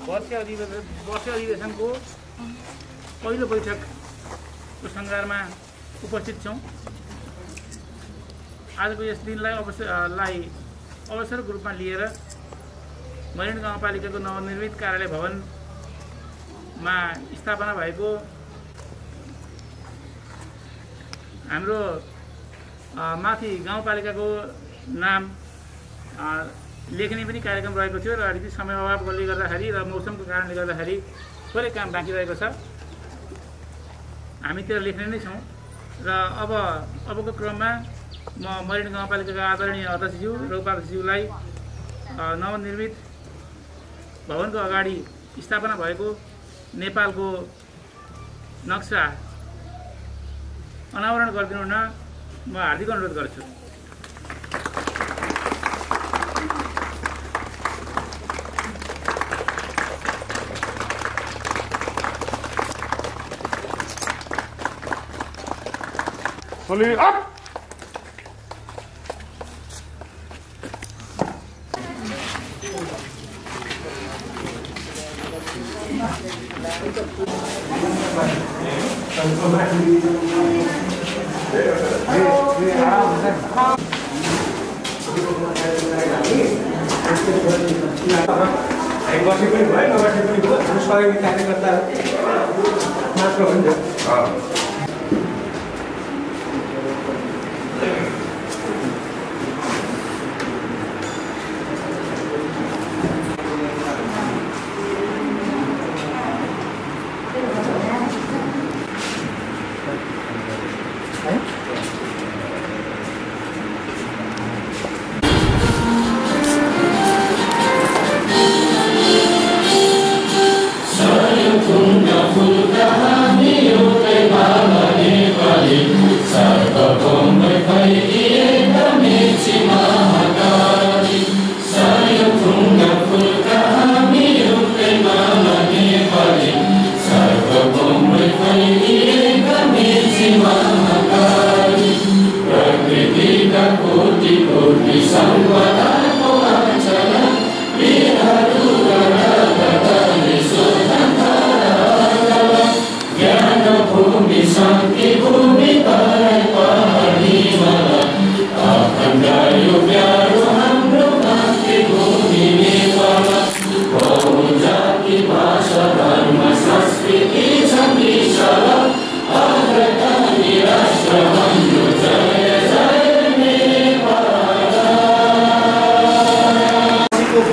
वर्ष अधिवेशनको पहिलो बैठकको सङ्घारमा उपस्थित छौँ। आजको यस दिनलाई अवसरको रूपमा लिएर मरिन गाउँपालिकाको नवनिर्मित कार्यालय भवनमा स्थापना भएको हाम्रो माथि गाउँपालिकाको नाम लेख्ने पनि कार्यक्रम रहेको थियो र अलिकति समय अभावले गर्दाखेरि र मौसमको कारणले गर्दाखेरि थोरै काम बाँकी रहेको छ। हामी त्यो लेख्ने नै छौँ र अबको क्रममा म मरिन गाउँपालिकाका आदरणीय अध्यक्षज्यू र उपाध्यक्षज्यूलाई नवनिर्मित भवनको अगाडि स्थापना भएको नेपालको नक्सा अनावरण गरिदिनु हुन म हार्दिक अनुरोध गर्छु।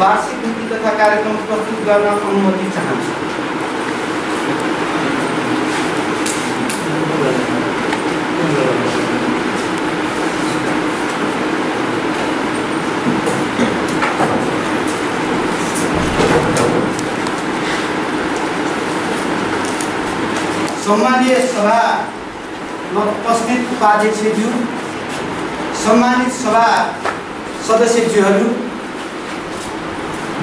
वार्षिक नीति तथा कार्यक्रम प्रस्तुत गर्न अनुमति चाहन्छु। सम्मानीय सभामा उपस्थित उपाध्यक्षज्यू, सम्मानित सभा सदस्यज्यूहरू,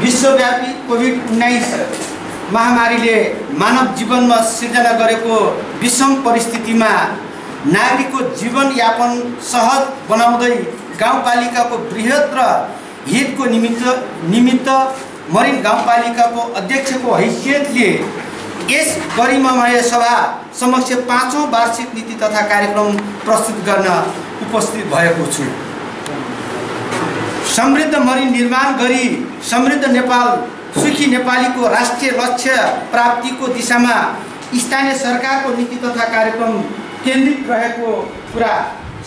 विश्वव्यापी कोभिड-19 महामारीले मानव जीवनमा सिर्जना गरेको विषम परिस्थितिमा नागरिकको जीवनयापन सहज बनाउँदै गाउँपालिकाको बृहत् र हितको निमित्त मरिन गाउँपालिकाको अध्यक्षको हैसियतले यस गरिमामय सभा समक्ष 5औं वार्षिक नीति तथा कार्यक्रम प्रस्तुत गर्न उपस्थित भएको छु। समृद्ध मरिन निर्माण गरी समृद्ध नेपाल, सुखी नेपालीको राष्ट्रिय लक्ष्य प्राप्तिको दिशामा स्थानीय सरकारको नीति तथा कार्यक्रम केन्द्रित रहेको कुरा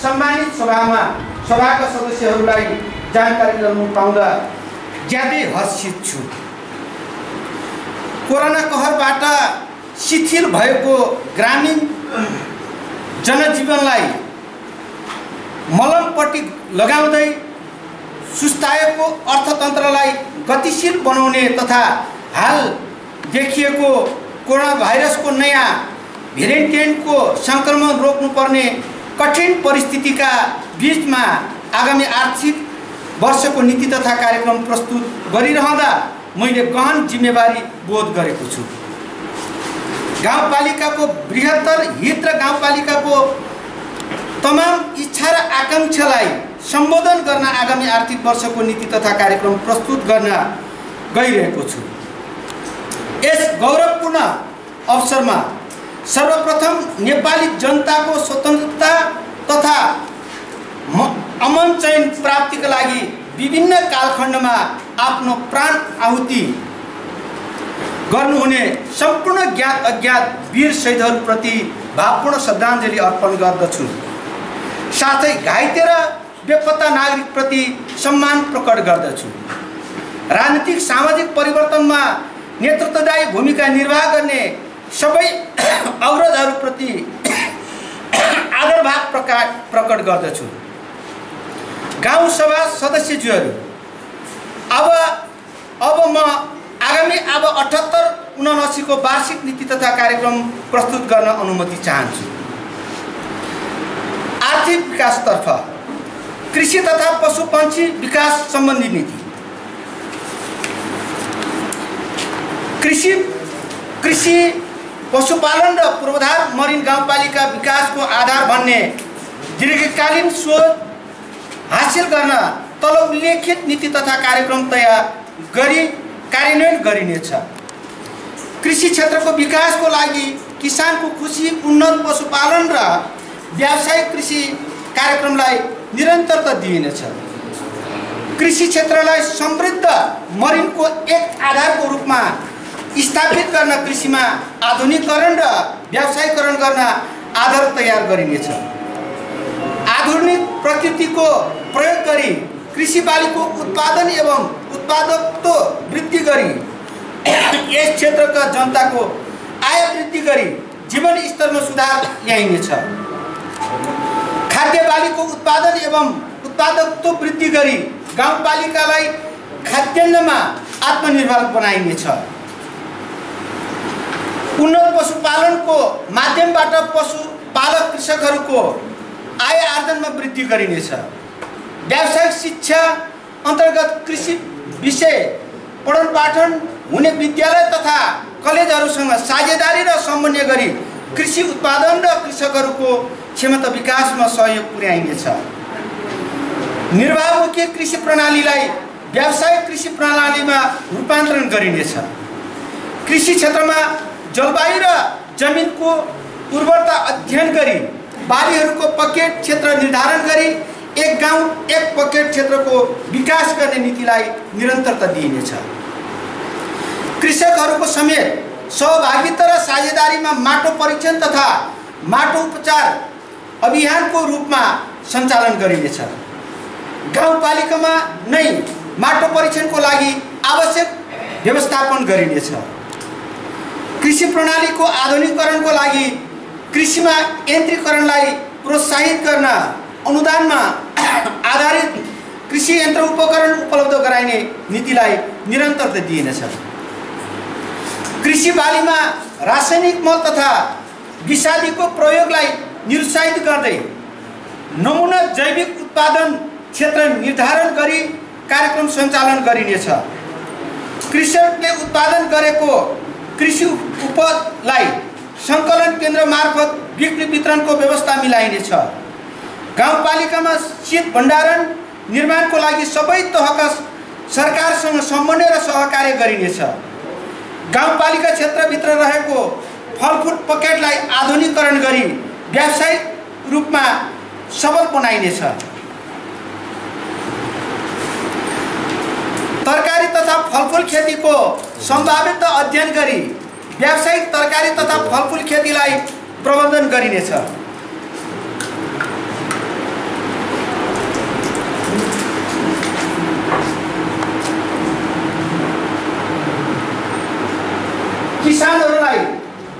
सम्मानित सभाका सदस्यहरूलाई जानकारी गराउन पाउँदा ज्यादै हर्षित छु। कोरोना कहरबाट शिथिल भएको ग्रामीण जनजीवनलाई मलमपट्टि लगाउँदै सुस्ताएको अर्थतन्त्रलाई गतिशील बनाउने तथा हाल देखिएको कोरोना भाइरसको नयाँ भेरिएन्टको सङ्क्रमण रोक्नुपर्ने कठिन परिस्थितिका बीचमा आगामी आर्थिक वर्षको नीति तथा कार्यक्रम प्रस्तुत गरिरहँदा मैले गहन जिम्मेवारी बोध गरेको छु। गाउँपालिकाको बृहत्तर हित र गाउँपालिकाको तमाम इच्छा र आकांक्षालाई सम्बोधन गर्न आगामी आर्थिक वर्षको नीति तथा कार्यक्रम प्रस्तुत गर्न गइरहेको छु। यस गौरवपूर्ण अवसरमा सर्वप्रथम नेपाली जनताको स्वतन्त्रता तथा अमन चयन प्राप्तिका लागि विभिन्न कालखण्डमा आफ्नो प्राण आहुति गर्नुहुने सम्पूर्ण ज्ञात अज्ञात वीर शहीदहरूप्रति भावपूर्ण श्रद्धाञ्जली अर्पण गर्दछु। साथै घाइते र बेपत्ता नागरिकप्रति सम्मान प्रकट गर्दछु। राजनीतिक सामाजिक परिवर्तनमा नेतृत्वदायी भूमिका निर्वाह गर्ने सबै अवरोधहरूप्रति आदरभाव प्रकट गर्दछु। गाउँ सभा सदस्यज्यूहरू, अब म आगामी 78-79 को वार्षिक नीति तथा कार्यक्रम प्रस्तुत गर्न अनुमति चाहन्छु। आर्थिक विकासतर्फ कृषि तथा पशुपक्षी विकास सम्बन्धी नीति। कृषि पशुपालन र पूर्वाधार मरिन गाउँपालिका विकासको आधार बन्ने दीर्घकालीन सोच हासिल गर्न तल उल्लेखित नीति तथा कार्यक्रम तयार गरी कार्यान्वयन गरिनेछ। कृषि क्षेत्रको विकासको लागि किसानको खुसी, उन्नत पशुपालन र व्यावसायिक कृषि कार्यक्रमलाई निरन्तरता दिइनेछ। कृषि क्षेत्रलाई समृद्ध मरिनको एक आधारको रूपमा स्थापित गर्न कृषिमा आधुनिकीकरण र व्यावसायीकरण गर्न आधार तयार गरिनेछ। आधुनिक प्रकृतिको प्रयोग गरी कृषि बालीको उत्पादन एवं उत्पादकत्व वृद्धि गरी यस क्षेत्रका जनताको आय वृद्धि गरी जीवन स्तरमा सुधार ल्याइनेछ। खाद्य बालीको उत्पादन एवं उत्पादकत्व वृद्धि गरी गाउँपालिकालाई खाद्यान्नमा आत्मनिर्भर बनाइनेछ। उन्नत पशुपालनको माध्यमबाट पशुपालक कृषकहरूको आय आर्जनमा वृद्धि गरिनेछ। व्यावसायिक शिक्षा अन्तर्गत कृषि विषय पठन पाठन हुने विद्यालय तथा कलेजहरूसँग साझेदारी र समन्वय गरी कृषि उत्पादन र कृषकहरूको क्षमता विकासमा सहयोग पुर्याइनेछ। निर्वाहमुखी कृषि प्रणालीलाई व्यावसायिक कृषि प्रणालीमा रूपान्तरण गरिनेछ। कृषि क्षेत्रमा जलवायु र जमिनको उर्वरता अध्ययन गरी बालीहरूको पकेट क्षेत्र निर्धारण गरी एक गाउँ एक पकेट क्षेत्रको विकास गर्ने नीतिलाई निरन्तरता दिइनेछ। कृषकहरूको समेत सहभागिता र साझेदारीमा माटो परीक्षण तथा माटो उपचार अभियानको रूपमा सञ्चालन गरिनेछ। गाउँपालिकामा नै माटो परीक्षणको लागि आवश्यक व्यवस्थापन गरिनेछ। कृषि प्रणालीको आधुनिकीकरणको लागि कृषिमा यन्त्रीकरणलाई प्रोत्साहित गर्न अनुदानमा आधारित कृषि यन्त्र उपकरण उपलब्ध गराइने नीतिलाई निरन्तरता दिइनेछ। कृषि बालीमा रासायनिक मल तथा विषादीको प्रयोगलाई निरुत्साहित गर्दै नमुना जैविक उत्पादन क्षेत्र निर्धारण गरी कार्यक्रम सञ्चालन गरिनेछ। कृषकले उत्पादन गरेको कृषि उपजलाई सङ्कलन केन्द्र मार्फत बिक्री वितरणको व्यवस्था मिलाइनेछ। गाउँपालिकामा शीत भण्डारण निर्माणको लागि सबै तहका सरकारसँग समन्वय र सहकार्य गरिनेछ। गाउँपालिका क्षेत्रभित्र रहेको फलफुल पकेटलाई आधुनिकीकरण गरी व्यावसायिक रूपमा सबल बनाइनेछ। तरकारी तथा फलफुल खेतीको सम्भाव्यता अध्ययन गरी व्यावसायिक तरकारी तथा फलफुल खेतीलाई प्रबन्धन गरिनेछ। किसानहरूलाई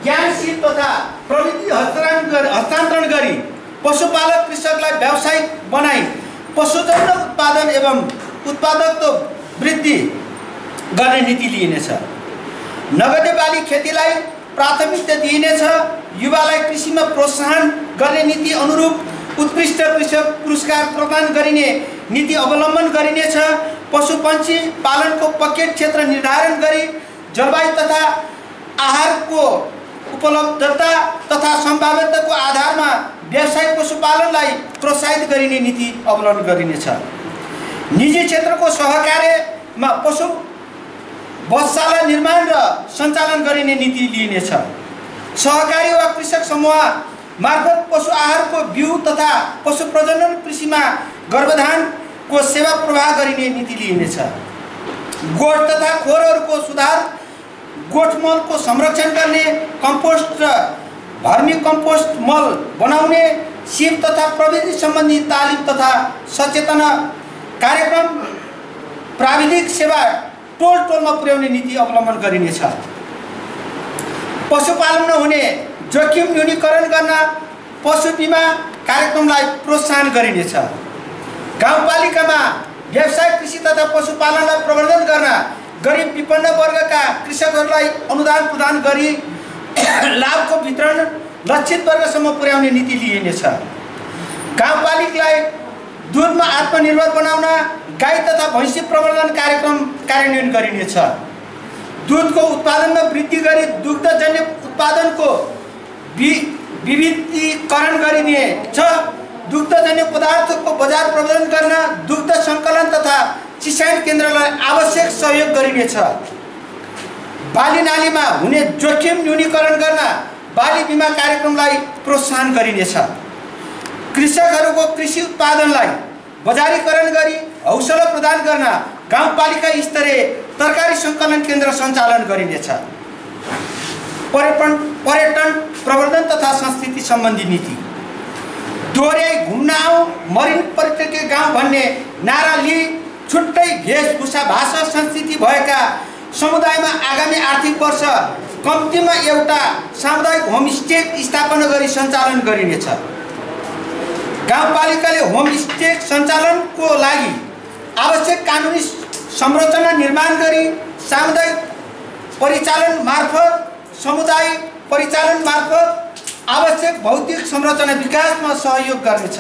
ज्ञानशील तथा प्रविधि हस्तान्तरण गरी पशुपालक कृषकलाई व्यावसायिक बनाई पशुजन्य उत्पादन एवं उत्पादकत्व वृद्धि गर्ने नीति लिइनेछ। नगदे बाली खेतीलाई प्राथमिकता दिइनेछ। युवालाई कृषिमा प्रोत्साहन गर्ने नीति अनुरूप उत्कृष्ट कृषक पुरस्कार प्रदान गरिने नीति अवलम्बन गरिनेछ। पशुपक्षी पालनको पकेट क्षेत्र निर्धारण गरी जलवायु तथा आहारको उपलब्धता तथा सम्भाव्यताको आधारमा व्यावसायिक पशुपालनलाई प्रोत्साहित गरिने नीति अवलम्बन गरिनेछ। निजी क्षेत्रको सहकार्यमा पशु बधशाला निर्माण र सञ्चालन गरिने नीति लिइनेछ। सहकारी वा कृषक समूह मार्फत पशु आहारको बिउ तथा पशु प्रजनन कृषिमा गर्भधानको सेवा प्रवाह गरिने नीति लिइनेछ। गोठ तथा खोरहरूको सुधार, गोठमलको संरक्षण गर्ने, कम्पोस्ट र भर्मी कम्पोस्ट मल बनाउने, सिप तथा प्रविधि सम्बन्धी तालिम तथा सचेतना कार्यक्रम, प्राविधिक सेवा टोलमा पुर्याउने नीति अवलम्बन गरिनेछ। पशुपालनमा हुने जोखिम न्यूनीकरण गर्न पशु बिमा कार्यक्रमलाई प्रोत्साहन गरिनेछ। गाउँपालिकामा व्यावसायिक कृषि तथा पशुपालनलाई प्रवर्धन गर्न गरिब विपन्न वर्गका कृषकहरूलाई अनुदान प्रदान गरी लाभको वितरण लक्षित वर्गसम्म पुर्याउने नीति लिइनेछ। गाउँपालिकालाई दुधमा आत्मनिर्भर बनाउन गाई तथा भैँसी प्रवर्धन कार्यक्रम कार्यान्वयन गरिनेछ। दुधको उत्पादनमा वृद्धि गरी दुग्धजन्य उत्पादनको विविधीकरण गरिनेछ। दुग्धजन्य पदार्थको बजार प्रवर्धन गर्न दुग्ध सङ्कलन तथा चिसाइन केन्द्रलाई आवश्यक सहयोग गरिनेछ। बाली नालीमा हुने जोखिम न्यूनीकरण गर्न बाली बिमा कार्यक्रमलाई प्रोत्साहन गरिनेछ। कृषकहरूको कृषि उत्पादनलाई बजारीकरण गरी हौसला प्रदान गर्न गाउँपालिका स्तरीय तरकारी सङ्कलन केन्द्र सञ्चालन गरिनेछ। पर्यटन प्रवर्धन तथा संस्कृति सम्बन्धी नीति। दोहोर्याई घुम्न आऊ, मरिन पर्यटकीय गाउँ भन्ने नारा लिई छुट्टै वेशभूषा, भाषा, संस्कृति भएका समुदायमा आगामी आर्थिक वर्ष कम्तीमा एउटा सामुदायिक होमस्टे स्थापना गरी सञ्चालन गरिनेछ। गाउँपालिकाले होमस्टे सञ्चालनको लागि आवश्यक कानुनी संरचना निर्माण गरी सामुदायिक परिचालन मार्फत, समुदाय परिचालन मार्फत आवश्यक भौतिक संरचना विकासमा सहयोग गर्नेछ।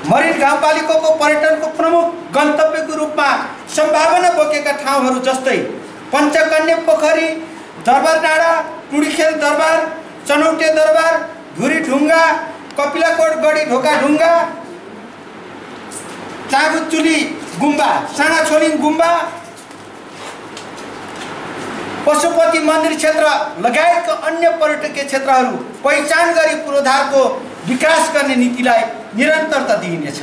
मरिन गाउँपालिकाको पर्यटनको प्रमुख गन्तव्यको रूपमा सम्भावना बोकेका ठाउँहरू जस्तै पञ्चकन्या पोखरी, दरबार डाँडा, टुडीखेल दरबार, चनौटे दरबार, धुरी ढुङ्गा, कपिलाकोट गढी ढोका ढुङ्गा, चागुचुली गुम्बा, साना छोलिङ गुम्बा, पशुपति मन्दिर क्षेत्र लगायतका अन्य पर्यटकीय क्षेत्रहरू पहिचान गरी पूर्वाधारको विकास गर्ने नीतिलाई निरन्तरता दिइनेछ।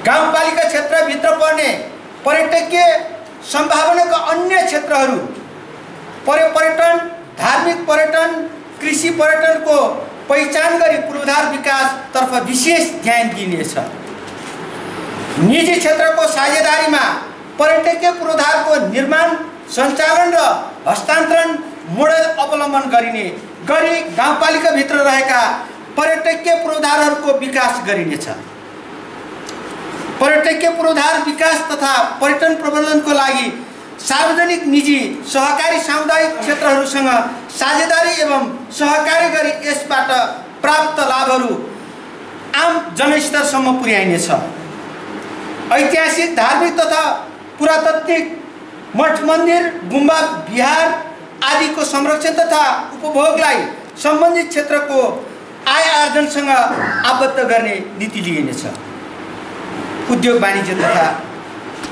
गाउँपालिका क्षेत्रभित्र पर्ने पर्यटकीय सम्भावनाका अन्य क्षेत्रहरू पर्यटन, धार्मिक पर्यटन, कृषि पर्यटनको पहिचान गरी पूर्वाधार विकासतर्फ विशेष ध्यान दिइनेछ। निजी क्षेत्रको साझेदारीमा पर्यटकीय पूर्वाधारको निर्माण, सञ्चालन र हस्तान्तरण मोडल अवलम्बन गरी गाउँपालिकाभित्र रहेका पर्यटकीय पूर्वाधारहरूको विकास गरिनेछ। पर्यटकीय पूर्वाधार विकास तथा पर्यटन प्रबन्धनको लागि सार्वजनिक, निजी, सहकारी, सामुदायिक क्षेत्रहरूसँग साझेदारी एवं सहकारी गरी यसबाट प्राप्त लाभहरू आम जनस्तरसम्म पुर्याइनेछ। ऐतिहासिक, धार्मिक तथा पुरातात्विक मठ मन्दिर, गुम्बा, विहार आदिको संरक्षण तथा उपभोगलाई सम्बन्धित क्षेत्रको आय आर्जनसँग आबद्ध गर्ने नीति लिइनेछ। उद्योग वाणिज्य तथा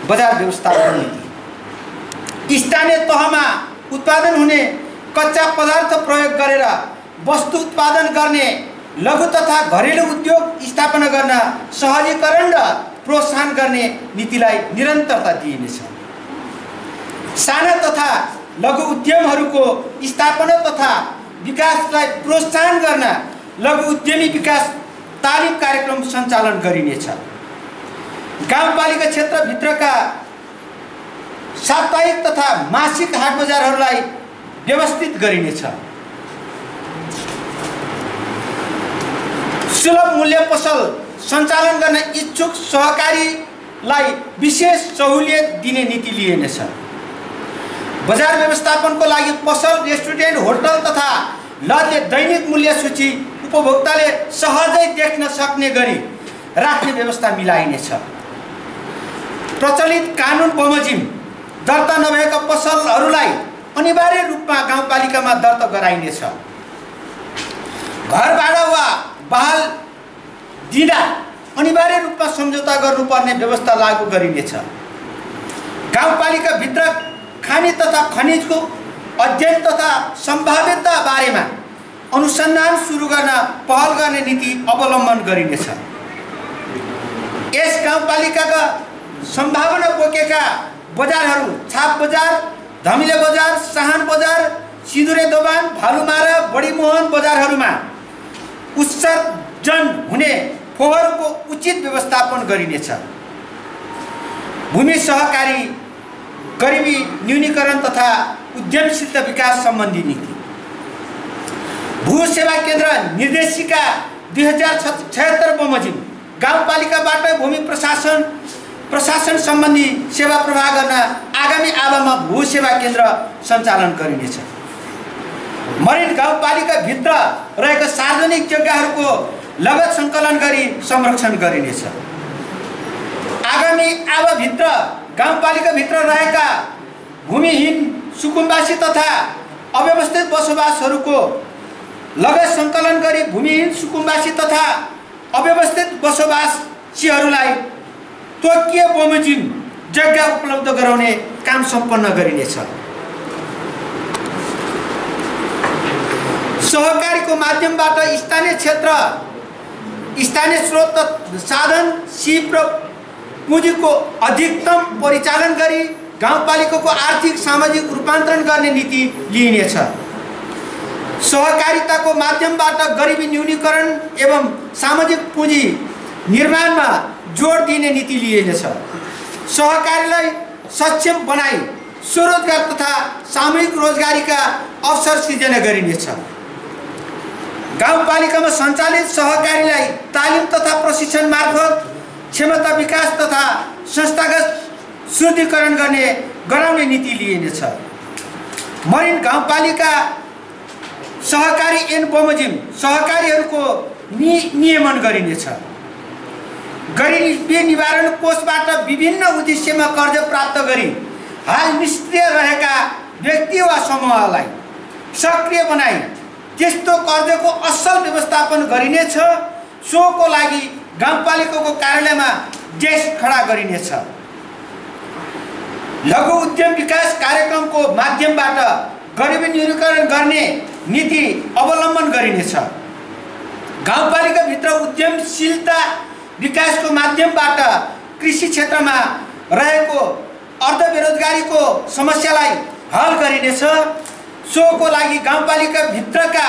बजार व्यवस्थापन नीति। स्थानीय तहमा उत्पादन हुने कच्चा पदार्थ प्रयोग गरेर वस्तु उत्पादन गर्ने लघु तथा घरेलु उद्योग स्थापना गर्न सहजीकरण र प्रोत्साहन गर्ने नीतिलाई निरन्तरता दिइनेछ। साना तथा लघु उद्यमहरूको स्थापना तथा विकासलाई प्रोत्साहन गर्न लघु उद्यमी विकास तालिम कार्यक्रम सञ्चालन गरिनेछ। गाउँपालिका क्षेत्रभित्रका साप्ताहिक तथा मासिक हाट बजारहरूलाई व्यवस्थित गरिनेछ। सुलभ मूल्य पसल सञ्चालन गर्न इच्छुक सहकारीलाई विशेष सहुलियत दिने नीति लिइनेछ। बजार व्यवस्थापनको लागि पसल, रेस्टुरेन्ट, होटल तथा लजले दैनिक मूल्य सूची उपभोक्ताले सहजै देख्न सक्ने गरी राख्ने व्यवस्था मिलाइनेछ। प्रचलित कानुन बमोजिम दर्ता नभएका पसलहरूलाई अनिवार्य रूपमा गाउँपालिकामा दर्ता गराइनेछ। घरभाडा वा बहाल दिँदा अनिवार्य रूपमा सम्झौता गर्नुपर्ने व्यवस्था लागू गरिनेछ। गाउँपालिकाभित्र खानी तथा खनिजको अध्ययन तथा सम्भाव्यता बारेमा अनुसन्धान सुरु गर्न पहल गर्ने नीति अवलम्बन गरिनेछ। यस गाउँपालिकाका सम्भावना बोकेका बजारहरू छाप बजार, धमिले बजार, साहान बजार, सिधुरे दोभान, भालुमारा, बडीमोहन बजारहरूमा उत्सर्जन हुने फोहोरको उचित व्यवस्थापन गरिनेछ। भूमि सहकारी गरिबी न्यूनीकरण तथा उद्यमशीलता विकास सम्बन्धी नीति। भू सेवा केन्द्र निर्देशिका 2076 बमोजिम गाउँपालिकाबाट भूमि प्रशासन सम्बन्धी सेवा प्रवाह गर्न आगामी आवामा भू सेवा केन्द्र सञ्चालन गरिनेछ। मरिन गाउँपालिकाभित्र रहेका सार्वजनिक जग्गाहरूको लगत सङ्कलन गरी संरक्षण गरिनेछ। आगामी आवाभित्र गाउँपालिकाभित्र रहेका भूमिहीन सुकुम्बासी तथा अव्यवस्थित बसोबासहरूको लगत सङ्कलन गरी भूमिहीन सुकुम्बासी तथा अव्यवस्थित बसोबासीहरूलाई तोकिए बमोजिम जग्गा उपलब्ध गराउने काम सम्पन्न गरिनेछ। सहकारीको माध्यमबाट स्थानीय स्रोत साधन सिप र पुँजीको अधिकतम परिचालन गरी गाउँपालिकाको आर्थिक सामाजिक रूपान्तरण गर्ने नीति लिइनेछ। सहकारिताको माध्यमबाट गरिबी न्यूनीकरण एवं सामाजिक पुँजी निर्माणमा जोड दिने नीति लिइनेछ। सहकारीलाई सक्षम बनाई स्वरोजगार तथा सामूहिक रोजगारीका अवसर सिर्जना गरिनेछ। गाउँपालिकामा सञ्चालित सहकारीलाई तालिम तथा प्रशिक्षण मार्फत क्षमता विकास तथा संस्थागत शुद्धिकरण गराउने नीति लिइनेछ। मरिन गाउँपालिका सहकारी ऐन बमोजिम सहकारीहरूको नियमन गरिनेछ। गरिबी निवारण कोषबाट विभिन्न उद्देश्यमा कर्ज प्राप्त गरी हाल निष्क्रिय रहेका व्यक्ति वा समूहलाई सक्रिय बनाई त्यस्तो कर्जको असल व्यवस्थापन गरिनेछ। सोको लागि गाउँपालिकाको कार्यालयमा डेस्क खडा गरिनेछ। लघु उद्यम विकास कार्यक्रमको माध्यमबाट गरिबी न्यूनीकरण गर्ने नीति अवलम्बन गरिनेछ। गाउँपालिकाभित्र उद्यमशीलता विकासको माध्यमबाट कृषि क्षेत्रमा रहेको अर्धबेरोजगारीको समस्यालाई हल गरिनेछ। सोको लागि गाउँपालिकाभित्रका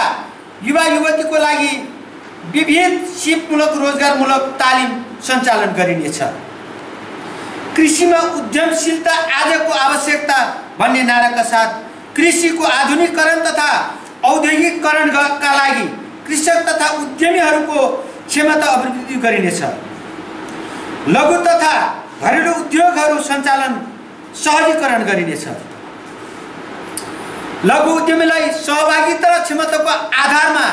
युवा युवतीको लागि विविध सिपमूलक रोजगारमूलक तालिम सञ्चालन गरिनेछ। कृषिमा उद्यमशीलता आजको आवश्यकता भन्ने नाराका साथ कृषिको आधुनिकीकरण तथा औद्योगिकीकरणका लागि कृषक तथा उद्यमीहरूको क्षमता अभिवृद्धि गरिनेछ। लघु तथा घरेलु उद्योगहरू सञ्चालन सहजीकरण गरिनेछ। लघु उद्यमीलाई सहभागिता र क्षमताको आधारमा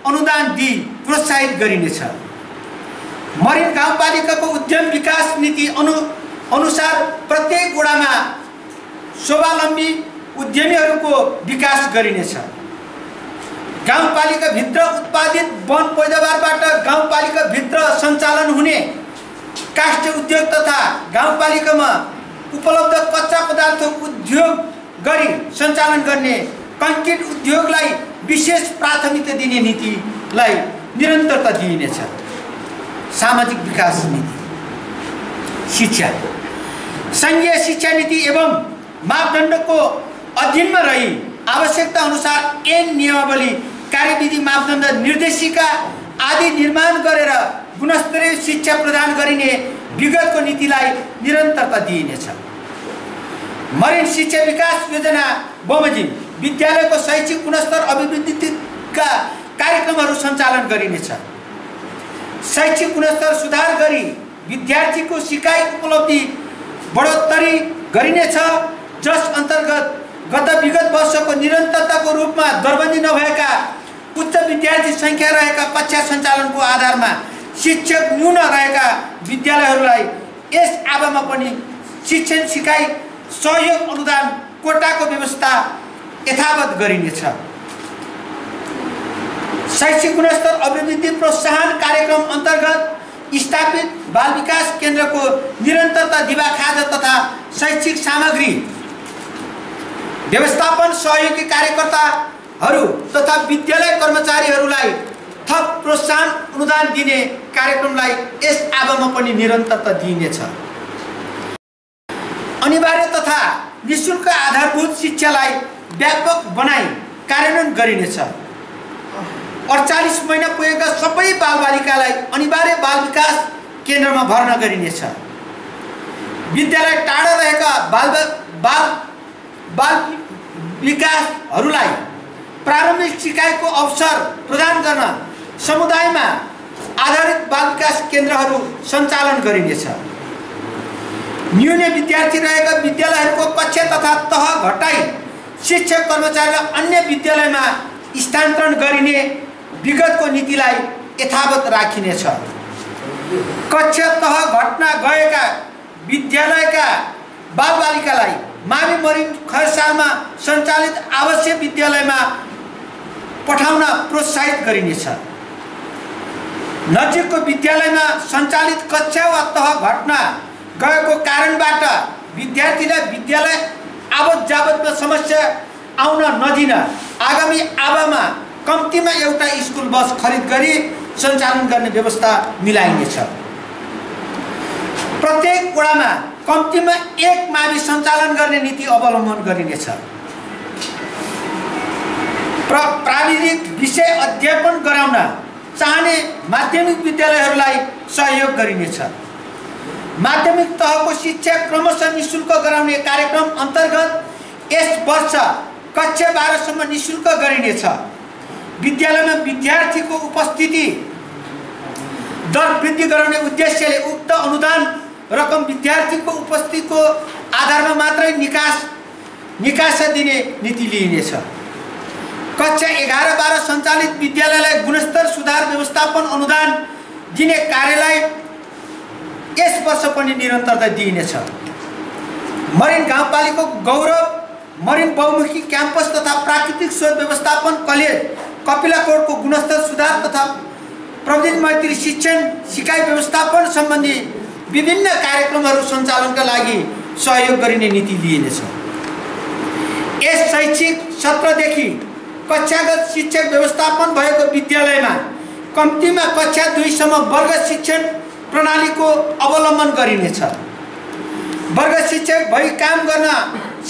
अनुदान दिई प्रोत्साहित गरिनेछ। मरिन गाउँपालिकाको उद्यम विकास नीति अनुसार प्रत्येक वडामा स्वावलम्बी उद्यमीहरूको विकास गरिनेछ। गाउँपालिकाभित्र उत्पादित वन पैदावारबाट गाउँपालिकाभित्र सञ्चालन हुने काष्ठ उद्योग तथा गाउँपालिकामा उपलब्ध कच्चा पदार्थ उद्योग गरी सञ्चालन गर्ने कङ्क्रिट उद्योगलाई विशेष प्राथमिकता दिने नीतिलाई निरन्तरता दिइनेछ। सामाजिक विकास नीति। शिक्षा सङ्घीय शिक्षा नीति एवं मापदण्डको अधीनमा रही आवश्यकता अनुसार ऐन नियमावली कार्यविधि मापदण्ड निर्देशिका आदि निर्माण गरेर गुणस्तरीय शिक्षा प्रदान गरिने विगतको नीतिलाई निरन्तरता दिइनेछ। मरिन शिक्षा विकास योजना बमोजिम विद्यालयको शैक्षिक गुणस्तर अभिवृद्धिका कार्यक्रमहरू सञ्चालन गरिनेछ। शैक्षिक गुणस्तर सुधार गरी विद्यार्थीको सिकाइ उपलब्धि बढोत्तरी गरिनेछ, जस अन्तर्गत गत विगत वर्षको निरन्तरताको रूपमा दरबन्दी नभएका उच्च विद्यार्थी सङ्ख्या रहेका कक्षा सञ्चालनको आधारमा शिक्षक न्यून रहेका विद्यालयहरूलाई यस आवामा पनि शिक्षण सिकाइ सहयोग अनुदान कोटाको व्यवस्था यथावत गरिनेछ। शैक्षिक गुणस्तर अभिवृद्धि प्रोत्साहन कार्यक्रम अन्तर्गत स्थापित बाल विकास केन्द्रको निरन्तरता दिवा खाजा तथा शैक्षिक सामग्री व्यवस्थापन सहयोगी कार्यकर्ताहरू तथा विद्यालय कर्मचारीहरूलाई थप प्रोत्साहन अनुदान दिने कार्यक्रमलाई यस आवमा पनि निरन्तरता दिइनेछ। अनिवार्य तथा निःशुल्क आधारभूत शिक्षालाई व्यापक बनाई कार्यान्वयन गरिनेछ। 48 महिना पुगेका सबै बालबालिकालाई अनिवार्य बाल विकास केन्द्रमा भर्ना गरिनेछ। विद्यालय टाढा रहेका बाल विकासहरूलाई प्रारम्भिक सिकाइको अवसर प्रदान गर्न समुदायमा आधारित बाल विकास केन्द्रहरू सञ्चालन गरिनेछ। न्यून विद्यार्थी रहेका विद्यालयहरूको कक्षा तथा तह घटाई शिक्षक कर्मचारीलाई अन्य विद्यालयमा स्थानान्तरण गरिने विगतको नीतिलाई यथावत राखिनेछ। कक्षा तह घट्न गएका विद्यालयका बालबालिकालाई मावि मरिन खरसालमा सञ्चालित आवासीय विद्यालयमा पठाउन प्रोत्साहित गरिनेछ। नजिकको विद्यालयमा सञ्चालित कक्षा वा तह घट्न गएको कारणबाट विद्यार्थीलाई विद्यालय आवत जावतमा समस्या आउन नदिन आगामी आवामा कम्तीमा एउटा स्कुल बस खरिद गरी सञ्चालन गर्ने व्यवस्था मिलाइनेछ। प्रत्येक वडामा कम्तीमा एक मावि सञ्चालन गर्ने नीति अवलम्बन गरिनेछ। प्राविधिक विषय अध्यापन गराउन चाहने माध्यमिक विद्यालयहरूलाई सहयोग गरिनेछ। माध्यमिक तहको शिक्षा क्रमशः निःशुल्क गराउने कार्यक्रम अन्तर्गत यस वर्ष कक्षा 12 सम्म निःशुल्क गरिनेछ। विद्यालयमा विद्यार्थीको उपस्थिति दर वृद्धि गराउने उद्देश्यले उक्त अनुदान रकम विद्यार्थीको उपस्थितिको आधारमा मात्रै निकास दिने नीति लिइनेछ। कक्षा 11-12 सञ्चालित विद्यालयलाई गुणस्तर सुधार व्यवस्थापन अनुदान दिने कार्यलाई यस वर्ष पनि निरन्तरता दिइनेछ। मरिन गाउँपालिकाको गौरव मरिन बहुमुखी क्याम्पस तथा प्राकृतिक स्रोत व्यवस्थापन कलेज कपिलाकोटको गुणस्तर सुधार तथा प्रविधि मैत्री शिक्षण सिकाइ व्यवस्थापन सम्बन्धी विभिन्न कार्यक्रमहरू सञ्चालनका लागि सहयोग गरिने नीति लिइनेछ। यस शैक्षिक सत्रदेखि कक्षागत शिक्षक व्यवस्थापन भएको विद्यालयमा कम्तीमा कक्षा 2 सम्म वर्ग शिक्षण प्रणालीको अवलम्बन गरिनेछ। वर्ग शिक्षक भई काम गर्न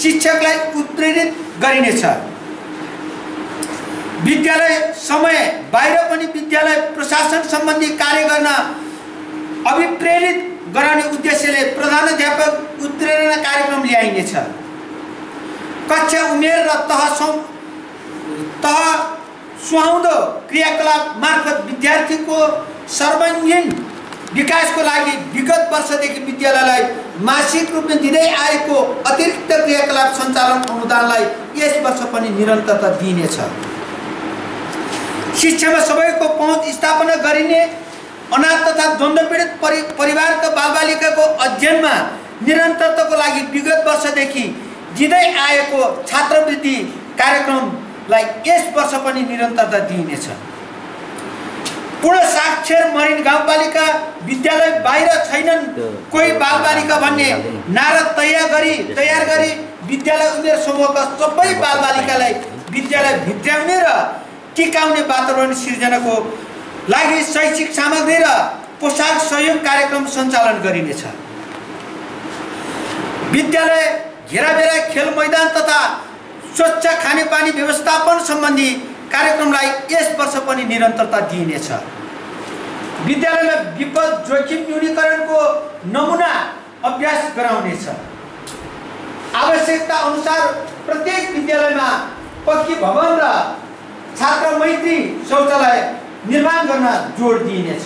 शिक्षकलाई उत्प्रेरित गरिनेछ। विद्यालय समय बाहिर पनि विद्यालय प्रशासन सम्बन्धी कार्य गर्न अभिप्रेरित गराउने उद्देश्यले प्रधानाध्यापक उत्प्रेरणा कार्यक्रम ल्याइनेछ। कक्षा उमेर र तह सुहाउँदो क्रियाकलाप मार्फत विद्यार्थीको सर्वाङ्गीण विकासको लागि विगत वर्षदेखि विद्यालयलाई मासिक रूपमा दिँदै आएको अतिरिक्त क्रियाकलाप सञ्चालन अनुदानलाई यस वर्ष पनि निरन्तरता दिइनेछ। शिक्षामा सबैको पहुँच स्थापना गरिने अनाथ तथा द्वन्द्वपीडित परिवारका बालबालिकाको अध्ययनमा निरन्तरताको लागि विगत वर्षदेखि दिँदै आएको छात्रवृत्ति कार्यक्रमलाई यस वर्ष पनि निरन्तरता दिइनेछ। पूर्ण साक्षर मरिन गाउँपालिका विद्यालय बाहिर छैनन् कोही बालबालिका भन्ने नारा तयार गरी विद्यालय उमेर समूहका सबै बालबालिकालाई विद्यालय भित्र्याउने र टिकाउने वातावरण सिर्जनाको लागि शैक्षिक सामग्री र पोशाक सहयोग कार्यक्रम सञ्चालन गरिनेछ। विद्यालय घेराबेरा खेल मैदान तथा स्वच्छ खानेपानी व्यवस्थापन सम्बन्धी कार्यक्रमलाई यस वर्ष पनि निरन्तरता दिइनेछ। विद्यालयमा विपद जोखिम न्यूनीकरणको नमुना अभ्यास गराउनेछ। आवश्यकता अनुसार प्रत्येक विद्यालयमा पक्की भवन र छात्र मैत्री शौचालय निर्माण गर्न जोड दिइनेछ।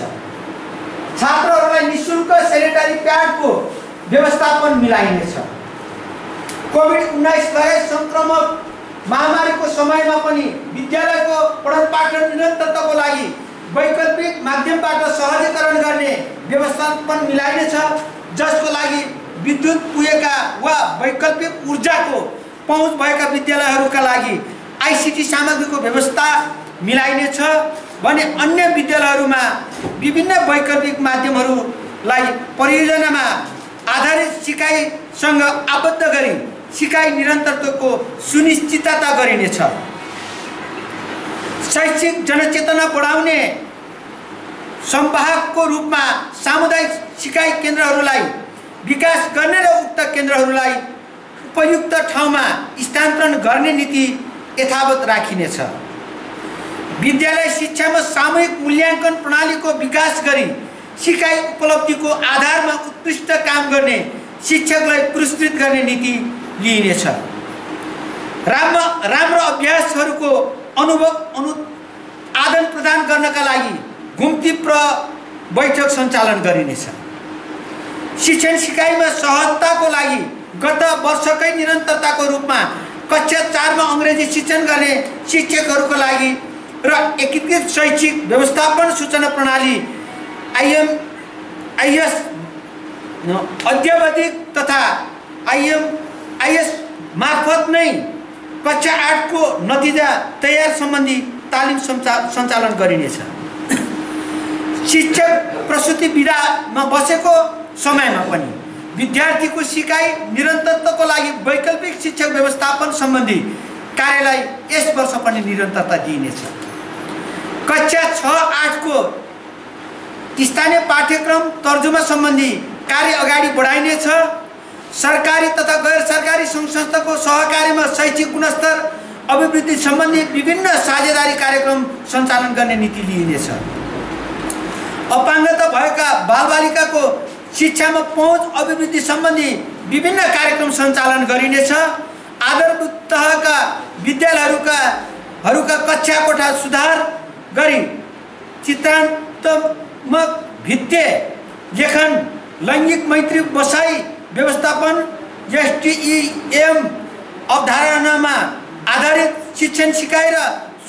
छात्रहरूलाई निःशुल्क सेनिटरी प्याडको व्यवस्थापन मिलाइनेछ। कोभिड-19 लगायत संक्रमक महामारीको समयमा पनि विद्यालयको पठन पाठन निरन्तरताको लागि वैकल्पिक माध्यमबाट सहजीकरण गर्ने व्यवस्थापन मिलाइनेछ, जसको लागि विद्युत पुगेका वा वैकल्पिक ऊर्जाको पहुँच भएका विद्यालयहरूका लागि आइसिटी सामग्रीको व्यवस्था मिलाइनेछ भने अन्य विद्यालयहरूमा विभिन्न वैकल्पिक माध्यमहरूलाई परियोजनामा आधारित सिकाइसँग आबद्ध गरी सिकाइ निरन्तरताको सुनिश्चितता गरिनेछ। शैक्षिक जनचेतना बढाउने संवाहकको रूपमा सामुदायिक सिकाइ केन्द्रहरूलाई विकास गर्ने र उक्त केन्द्रहरूलाई उपयुक्त ठाउँमा स्थानान्तरण गर्ने नीति यथावत राखिनेछ। विद्यालय शिक्षामा सामूहिक मूल्याङ्कन प्रणालीको विकास गरी सिकाइ उपलब्धिको आधारमा उत्कृष्ट काम गर्ने शिक्षकलाई पुरस्कृत गर्ने नीति लिइनेछ। राम्रो अभ्यासहरूको आदान प्रदान गर्नका लागि घुम्ती बैठक सञ्चालन गरिनेछ। शिक्षण सिकाइमा सहजताको लागि गत वर्षकै निरन्तरताको रूपमा कक्षा 4 मा अङ्ग्रेजी शिक्षण गर्ने शिक्षकहरूको लागि र एकीकृत शैक्षिक व्यवस्थापन सूचना प्रणाली IMIS अद्यावधिक तथा IMIS मार्फत नै कक्षा 8 को नतिजा तयार सम्बन्धी तालिम सञ्चालन गरिनेछ। शिक्षक प्रसूति विधामा बसेको समयमा पनि विद्यार्थीको सिकाइ निरन्तरताको लागि वैकल्पिक शिक्षक व्यवस्थापन सम्बन्धी कार्यलाई यस वर्ष पनि निरन्तरता दिइनेछ। कक्षा 6-8 को स्थानीय पाठ्यक्रम तर्जुमा सम्बन्धी कार्य अगाडि बढाइनेछ। सरकारी तथा गैर सरकारी संस्थाको सहकारीमा शैक्षिक गुणस्तर अभिवृद्धि सम्बन्धी विभिन्न साझेदारी कार्यक्रम सञ्चालन गर्ने नीति लिइनेछ। अपाङ्गता भएका बालबालिकाको शिक्षामा पहुँच अभिवृद्धि सम्बन्धी विभिन्न कार्यक्रम सञ्चालन गरिनेछ। आधारभूत तहका विद्यालयहरूका कक्षा कोठा सुधार गरी चित्रात्मक भित्ते लेखन, लैङ्गिक मैत्री बसाइ व्यवस्थापन, STEM अवधारणामा आधारित शिक्षण सिकाइ र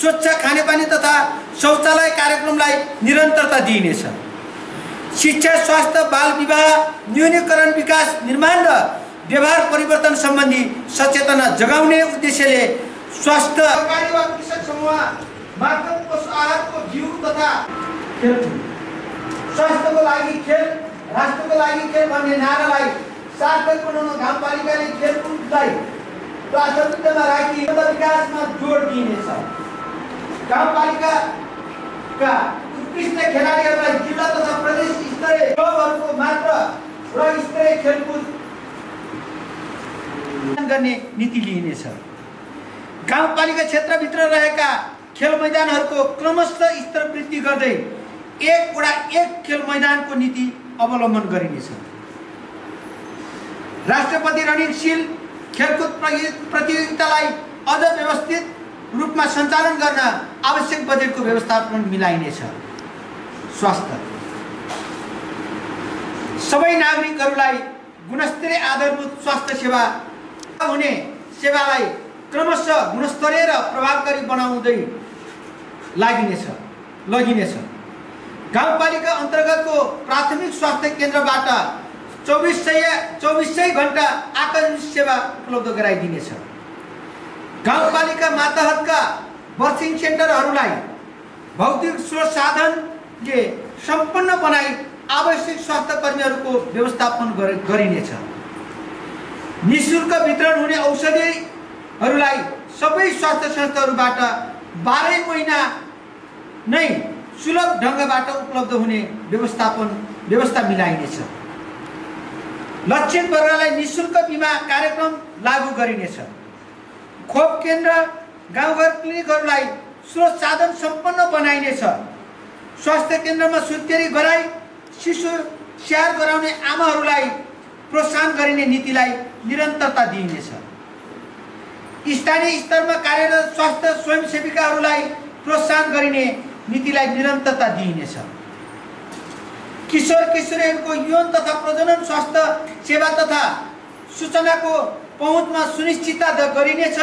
स्वच्छ खानेपानी तथा शौचालय कार्यक्रमलाई निरन्तरता दिइनेछ। शिक्षा, स्वास्थ्य, बाल विवाह न्यूनीकरण, विकास, निर्माण र व्यवहार परिवर्तन सम्बन्धी सचेतना जगाउने उद्देश्यले स्वास्थ्य सरकारी वा कृषक समूह मार्फत पशु आहारको घिउ तथा स्वास्थ्यको लागि खेल, राष्ट्रको लागि खेल भन्ने नारालाई सार्थक बनाउन गाउँपालिकाले खेलकुदलाई प्राथमिकतामा राखी विकासमा जोड दिइनेछ। गाउँपालिकाका उत्कृष्ट खेलाडीहरूलाई जिल्ला तथा प्रदेश स्तरीय क्लबहरूको मात्र र स्तरीय खेलकुद गर्ने नीति लिइनेछ। गाउँपालिका क्षेत्रभित्र रहेका खेल मैदानहरूको क्रमशः स्तर वृद्धि गर्दै एक खेल मैदानको नीति अवलम्बन गरिनेछ। राष्ट्रपति रणनीतिशील खेलकुद प्रतियोगितालाई अझ व्यवस्थित रूपमा सञ्चालन गर्न आवश्यक बजेटको व्यवस्थापन मिलाइनेछ। स्वास्थ्य सबै नागरिकहरूलाई गुणस्तरीय आधारभूत स्वास्थ्य सेवा हुने सेवालाई क्रमशः गुणस्तरीय र प्रभावकारी बनाउँदै लगिनेछ। गाउँपालिका अन्तर्गतको प्राथमिक स्वास्थ्य केन्द्रबाट 2400 घण्टा आकस्मिक सेवा उपलब्ध गराइदिनेछ। गाउँपालिका मातहतका बर्थिङ सेन्टरहरूलाई भौतिक स्रोत साधनले सम्पन्न बनाई आवश्यक स्वास्थ्य कर्मीहरूको व्यवस्थापन गरिनेछ। निःशुल्क वितरण हुने औषधिहरूलाई सबै स्वास्थ्य संस्थाहरूबाट 12 महिना नै सुलभ ढङ्गबाट उपलब्ध हुने व्यवस्था मिलाइनेछ। लक्षित वर्गलाई निःशुल्क बिमा कार्यक्रम लागू गरिनेछ। खोप केन्द्र, गाउँघर क्लिनिकहरूलाई स्रोत साधन सम्पन्न बनाइनेछ। स्वास्थ्य केन्द्रमा सुत्केरी गराई शिशु स्याहार गराउने आमाहरूलाई प्रोत्साहन गरिने नीतिलाई निरन्तरता दिइनेछ। स्थानीय स्तरमा कार्यरत स्वास्थ्य स्वयंसेविकाहरूलाई प्रोत्साहन गरिने नीतिलाई निरन्तरता दिइनेछ। किशोर किशोरीहरूको यौन तथा प्रजनन स्वास्थ्य सेवा तथा सूचनाको पहुँचमा सुनिश्चितता गरिनेछ।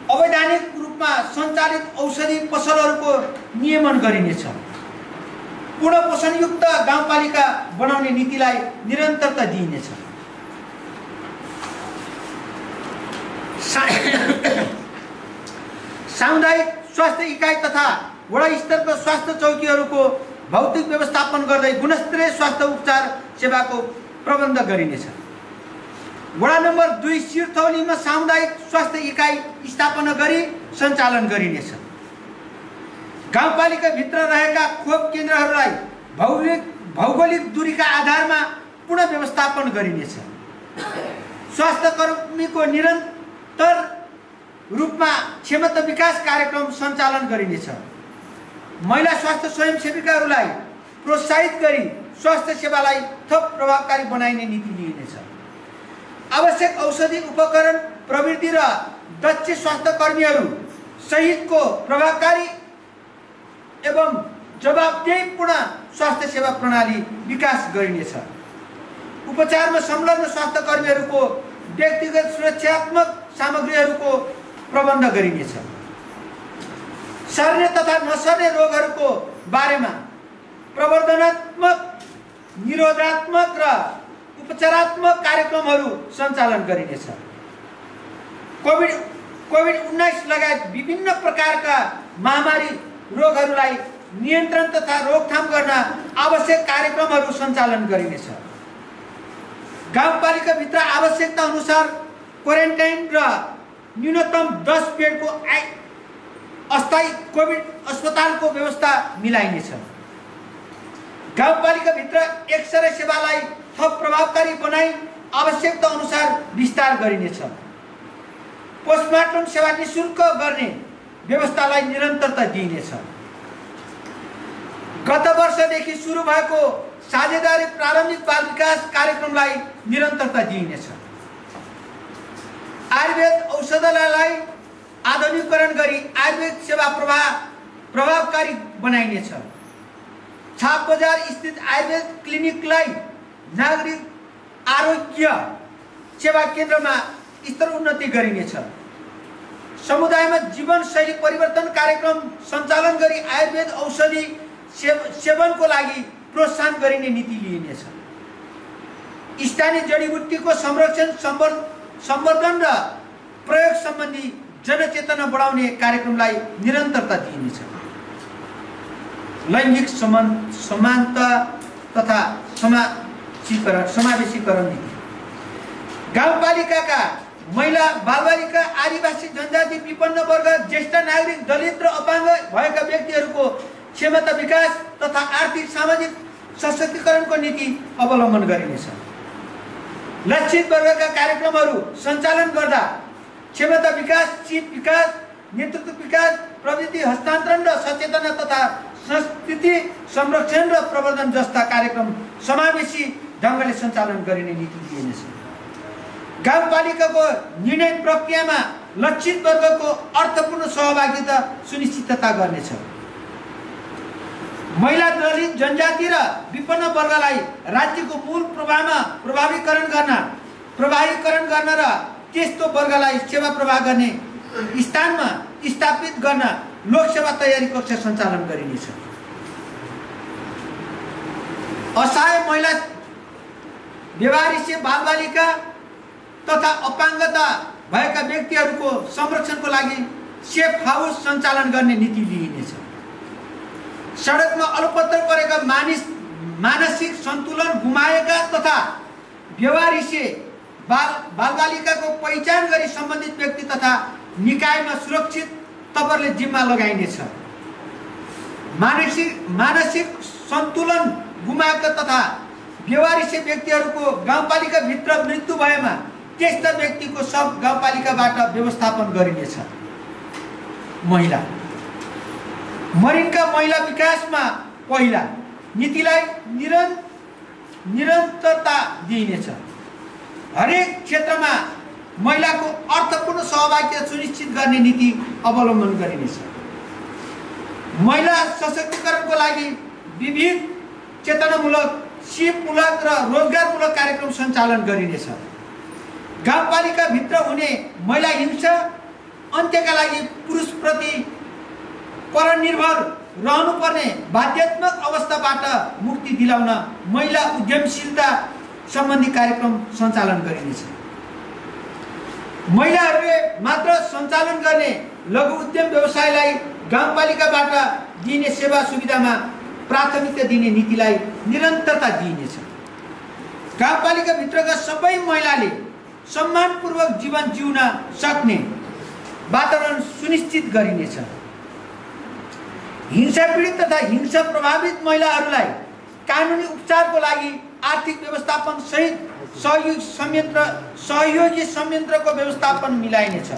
अवैधानिक रूपमा सञ्चालित औषधि पसलहरूको नियमन गरिनेछ। पूर्ण पोषणयुक्त गाउँपालिका बनाउने नीतिलाई निरन्तरता दिइनेछ। सामुदायिक स्वास्थ्य इकाइ तथा वडा स्तरको स्वास्थ्य चौकीहरूको भौतिक व्यवस्थापन गर्दै गुणस्तरीय स्वास्थ्य उपचार सेवाको प्रबन्ध गरिनेछ। वडा नम्बर 2 सिरथौलीमा सामुदायिक स्वास्थ्य इकाइ स्थापना गरी सञ्चालन गरिनेछ। गाउँपालिकाभित्र रहेका खोप केन्द्रहरूलाई भौगोलिक दूरीका आधारमा पुनः व्यवस्थापन गरिनेछ। स्वास्थ्य कर्मीको निरन्तर रूपमा क्षमता विकास कार्यक्रम सञ्चालन गरिनेछ। महिला स्वास्थ्य स्वयंसेविकाहरूलाई प्रोत्साहित गरी स्वास्थ्य सेवालाई थप प्रभावकारी बनाइने नीति लिइनेछ। आवश्यक औषधि उपकरण प्रविधि र दक्ष स्वास्थ्य कर्मीहरू सहितको प्रभावकारी एवं जवाबदेहीपूर्ण स्वास्थ्य सेवा प्रणाली विकास गरिनेछ। उपचारमा संलग्न स्वास्थ्य कर्मीहरूको व्यक्तिगत सुरक्षात्मक सामग्रीहरूको प्रबन्ध गरिनेछ। सर्ने तथा नसर्ने रोगहरूको बारेमा प्रवर्धनात्मक, निरोधात्मक र उपचारात्मक कार्यक्रमहरू सञ्चालन गरिनेछ। कोभिड-19 लगायत विभिन्न प्रकारका महामारी रोगहरूलाई नियन्त्रण तथा रोकथाम गर्न आवश्यक कार्यक्रमहरू सञ्चालन गरिनेछ। गाउँपालिकाभित्र आवश्यकता अनुसार क्वारेन्टाइन र न्यूनतम 10 बेडको अस्थायी कोभिड अस्पतालको व्यवस्था मिलाइनेछ। गाउँपालिकाभित्र एक्सरे सेवालाई थप प्रभावकारी बनाई आवश्यकता अनुसार विस्तार गरिनेछ। पोस्टमार्टम सेवा निःशुल्क गर्ने व्यवस्थालाई निरन्तरता दिइनेछ। गत वर्षदेखि सुरु भएको साझेदारी प्रारम्भिक बाल विकास कार्यक्रमलाई निरन्तरता दिइनेछ। आयुर्वेद औषधालयलाई आधुनिकीकरण गरी आयुर्वेद सेवा प्रभावकारी बनाइनेछ। छाप बजार स्थित आयुर्वेद क्लिनिकलाई नागरिक आरोग्य सेवा केन्द्रमा स्तर उन्नति गरिनेछ। समुदायमा जीवनशैली परिवर्तन कार्यक्रम सञ्चालन गरी आयुर्वेद औषधि सेवनको लागि प्रोत्साहन गरिने नीति लिइनेछ। स्थानीय जडीबुटीको संरक्षण, सम्वर्धन र प्रयोग सम्बन्धी जनचेतना बढाउने कार्यक्रमलाई निरन्तरता दिइनेछ। लैङ्गिक समानता तथा समावेशीकरण नीति गाउँपालिकाका महिला, बालबालिका, आदिवासी, जनजाति, विपन्न वर्ग, ज्येष्ठ नागरिक, दलित र अपाङ्ग भएका व्यक्तिहरूको क्षमता विकास तथा आर्थिक सामाजिक सशक्तिकरणको नीति अवलम्बन गरिनेछ। लक्षित वर्गका कार्यक्रमहरू सञ्चालन गर्दा क्षमता विकास, सिप विकास, नेतृत्व विकास, प्रविधि हस्तान्तरण र सचेतना तथा संस्कृति संरक्षण र प्रवर्धन जस्ता कार्यक्रम समावेशी ढङ्गले सञ्चालन गरिने नीति लिइनेछ। गाउँपालिकाको निर्णय प्रक्रियामा लक्षित वर्गको अर्थपूर्ण सहभागिता सुनिश्चितता गर्नेछ। महिला, दलित, जनजाति र विपन्न वर्गलाई राज्यको मूल प्रवाहमा प्रभावीकरण गर्न र त्यस्तो वर्गलाई सेवा प्रवाह गर्ने स्थानमा स्थापित गर्न लोकसेवा तयारी कक्ष सञ्चालन गरिनेछ। असहाय महिला, व्यवहारिक बालबालिका तथा अपाङ्गता भएका व्यक्तिहरूको संरक्षणको लागि सेफ हाउस सञ्चालन गर्ने नीति लिइनेछ। सडकमा अलपत्र परेका मानसिक सन्तुलन गुमाएका तथा व्यवहारिक बालबालिकाको पहिचान गरी सम्बन्धित व्यक्ति तथा निकायमा सुरक्षित तवरले जिम्मा लगाइनेछ। मानसिक सन्तुलन गुमाएका तथा व्यवहारिक व्यक्तिहरूको गाउँपालिकाभित्र मृत्यु भएमा त्यस्ता व्यक्तिको सब गाउँपालिकाबाट व्यवस्थापन गरिनेछ। महिला मरिनका महिला विकासमा पहिला नीतिलाई निरन्तरता दिइनेछ। हरेक क्षेत्रमा महिलाको अर्थपूर्ण सहभागिता सुनिश्चित गर्ने नीति अवलम्बन गरिनेछ। महिला सशक्तिकरणको लागि विविध चेतनामूलक, सिपमूलक र रोजगारमूलक कार्यक्रम सञ्चालन गरिनेछ। गाउँपालिकाभित्र हुने महिला हिंसा अन्त्यका लागि पुरुषप्रति परनिर्भर रहनुपर्ने बाध्यात्मक अवस्थाबाट मुक्ति दिलाउन महिला उद्यमशीलता सम्बन्धी कार्यक्रम सञ्चालन गरिनेछ। महिलाहरूले मात्र सञ्चालन गर्ने लघु उद्यम व्यवसायलाई गाउँपालिकाबाट दिइने सेवा सुविधामा प्राथमिकता दिने नीतिलाई निरन्तरता दिइनेछ। गाउँपालिकाभित्रका सबै महिलाले सम्मानपूर्वक जीवन जिउन सक्ने वातावरण सुनिश्चित गरिनेछ। हिंसा पीडित तथा हिंसा प्रभावित महिलाहरूलाई कानुनी उपचारको लागि आर्थिक व्यवस्थापन सहित सहयोगी संयन्त्रको व्यवस्थापन मिलाइनेछ।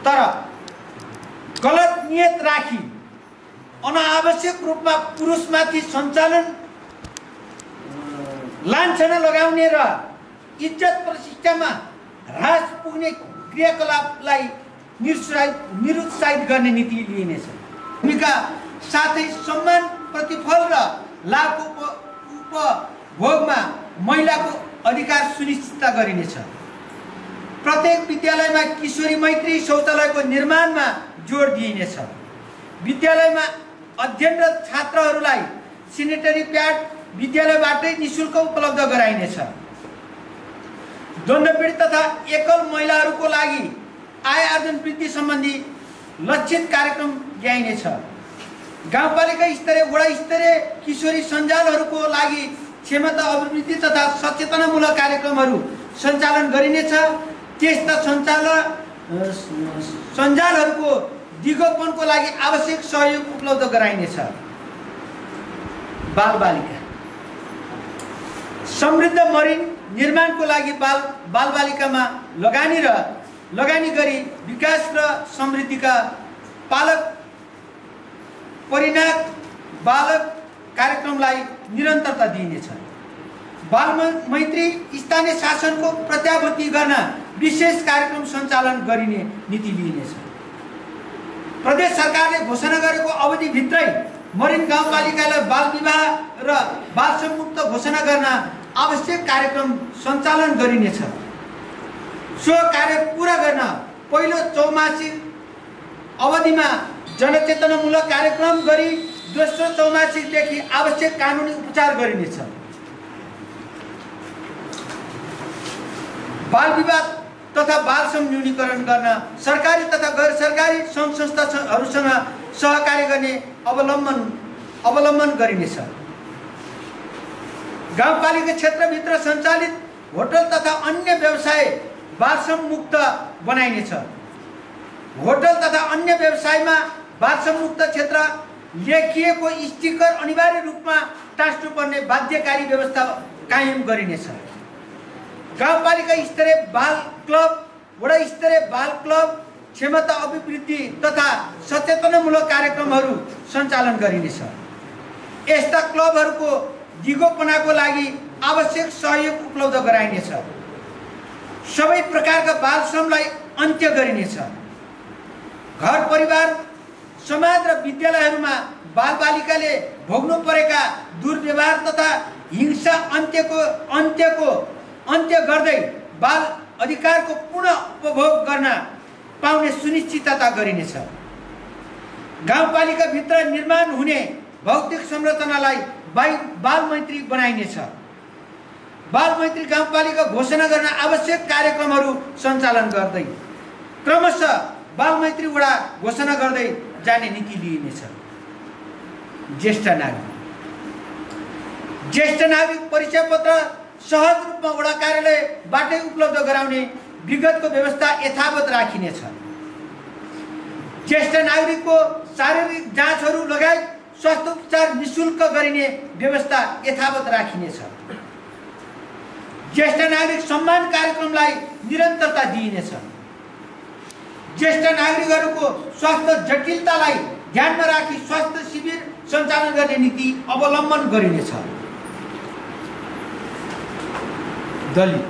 तर गलत नियत राखी अनावश्यक रूपमा पुरुषमाथि सञ्चालन लान्छना लगाउने र इज्जत प्रतिष्ठामा ह्रास पुग्ने क्रियाकलापलाई निरुत्साहित गर्ने नीति लिइनेछ। भूमिका साथै सम्मान प्रतिफल र लाभको उपभोगमा महिलाको अधिकार सुनिश्चित गरिनेछ। प्रत्येक विद्यालयमा किशोरी मैत्री शौचालयको निर्माणमा जोड दिइनेछ। विद्यालयमा अध्ययनरत छात्रहरूलाई सेनिटरी प्याड विद्यालयबाटै निःशुल्क उपलब्ध गराइनेछ। द्वन्द्व पीडित तथा एकल महिलाहरूको लागि आय आर्जन वृद्धि सम्बन्धी लक्षित कार्यक्रम ल्याइनेछ। गाउँपालिका स्तरीय वडा स्तरीय किशोरी सञ्जालहरूको लागि क्षमता अभिवृद्धि तथा सचेतनामूलक कार्यक्रमहरू सञ्चालन गरिनेछ। त्यस्ता सञ्जालहरूको दिगोपनको लागि आवश्यक सहयोग उपलब्ध गराइनेछ। बालबालिका समृद्ध मरिन निर्माणको लागि बालबालिकामा लगानी गरी विकास र समृद्धिका पालक परिणाम बालक कार्यक्रमलाई निरन्तरता दिइनेछ। बाल मैत्री स्थानीय शासनको प्रत्याभूति गर्न विशेष कार्यक्रम सञ्चालन गरिने नीति लिइनेछ। प्रदेश सरकारले घोषणा गरेको अवधिभित्रै मरिन गाउँपालिकालाई बाल विवाह र बालश्रममुक्त घोषणा गर्न आवश्यक कार्यक्रम सञ्चालन गरिनेछ। सो कार्य पूरा गर्न पहिलो चौमासिक अवधिमा जनचेतनामूलक कार्यक्रम गरी दोस्रो चौमासिकदेखि आवश्यक कानुनी उपचार गरिनेछ। बाल विवाद तथा बालश्रम न्यूनीकरण गर्न सरकारी तथा गैर सरकारी सङ्घ संस्थाहरूसँग सहकार्य गर्ने अवलम्बन गरिनेछ। गाउँपालिका क्षेत्रभित्र सञ्चालित होटल तथा अन्य व्यवसाय बालश्रम मुक्त बनाइनेछ। होटल तथा अन्य व्यवसायमा बालश्रम मुक्त क्षेत्र लेखिएको स्टिकर अनिवार्य रूपमा टाँस्नुपर्ने बाध्यकारी व्यवस्था कायम गरिनेछ। गाउँपालिका स्तरीय बाल क्लब वडा स्तरीय बाल क्लब क्षमता अभिवृद्धि तथा सचेतनामूलक कार्यक्रमहरू सञ्चालन गरिनेछ। यस्ता क्लबहरूको दिगोपनाको लागि आवश्यक सहयोग उपलब्ध गराइनेछ। सबै प्रकारका बालश्रमलाई अन्त्य गरिनेछ। घर परिवार समाज र विद्यालयहरूमा बालबालिकाले भोग्नु परेका दुर्व्यवहार तथा हिंसा अन्त्य गर्दै बाल अधिकारको पूर्ण उपभोग गर्न पाउने सुनिश्चितता गरिनेछ। गाउँपालिकाभित्र निर्माण हुने भौतिक संरचनालाई बाल मैत्री बनाइनेछ। बाल मैत्री गाउँपालिका घोषणा गर्न आवश्यक कार्यक्रमहरू सञ्चालन गर्दै क्रमशः बाल मैत्री वडा घोषणा गर्दै जाने नीति लिइनेछ। ज्येष्ठ नागरिक परिचय पत्र सहज रूपमा वडा कार्यालयबाटै उपलब्ध गराउने विगतको व्यवस्था यथावत राखिनेछ। ज्येष्ठ नागरिकको शारीरिक जाँचहरू लगायत स्वास्थ्य उपचार निःशुल्क गरिने व्यवस्था यथावत राखिनेछ। ज्येष्ठ नागरिक सम्मान कार्यक्रमलाई निरन्तरता दिइनेछ। ज्येष्ठ नागरिकहरूको स्वास्थ्य जटिलतालाई ध्यानमा राखी स्वास्थ्य शिविर सञ्चालन गर्ने नीति अवलम्बन गरिनेछ। दलित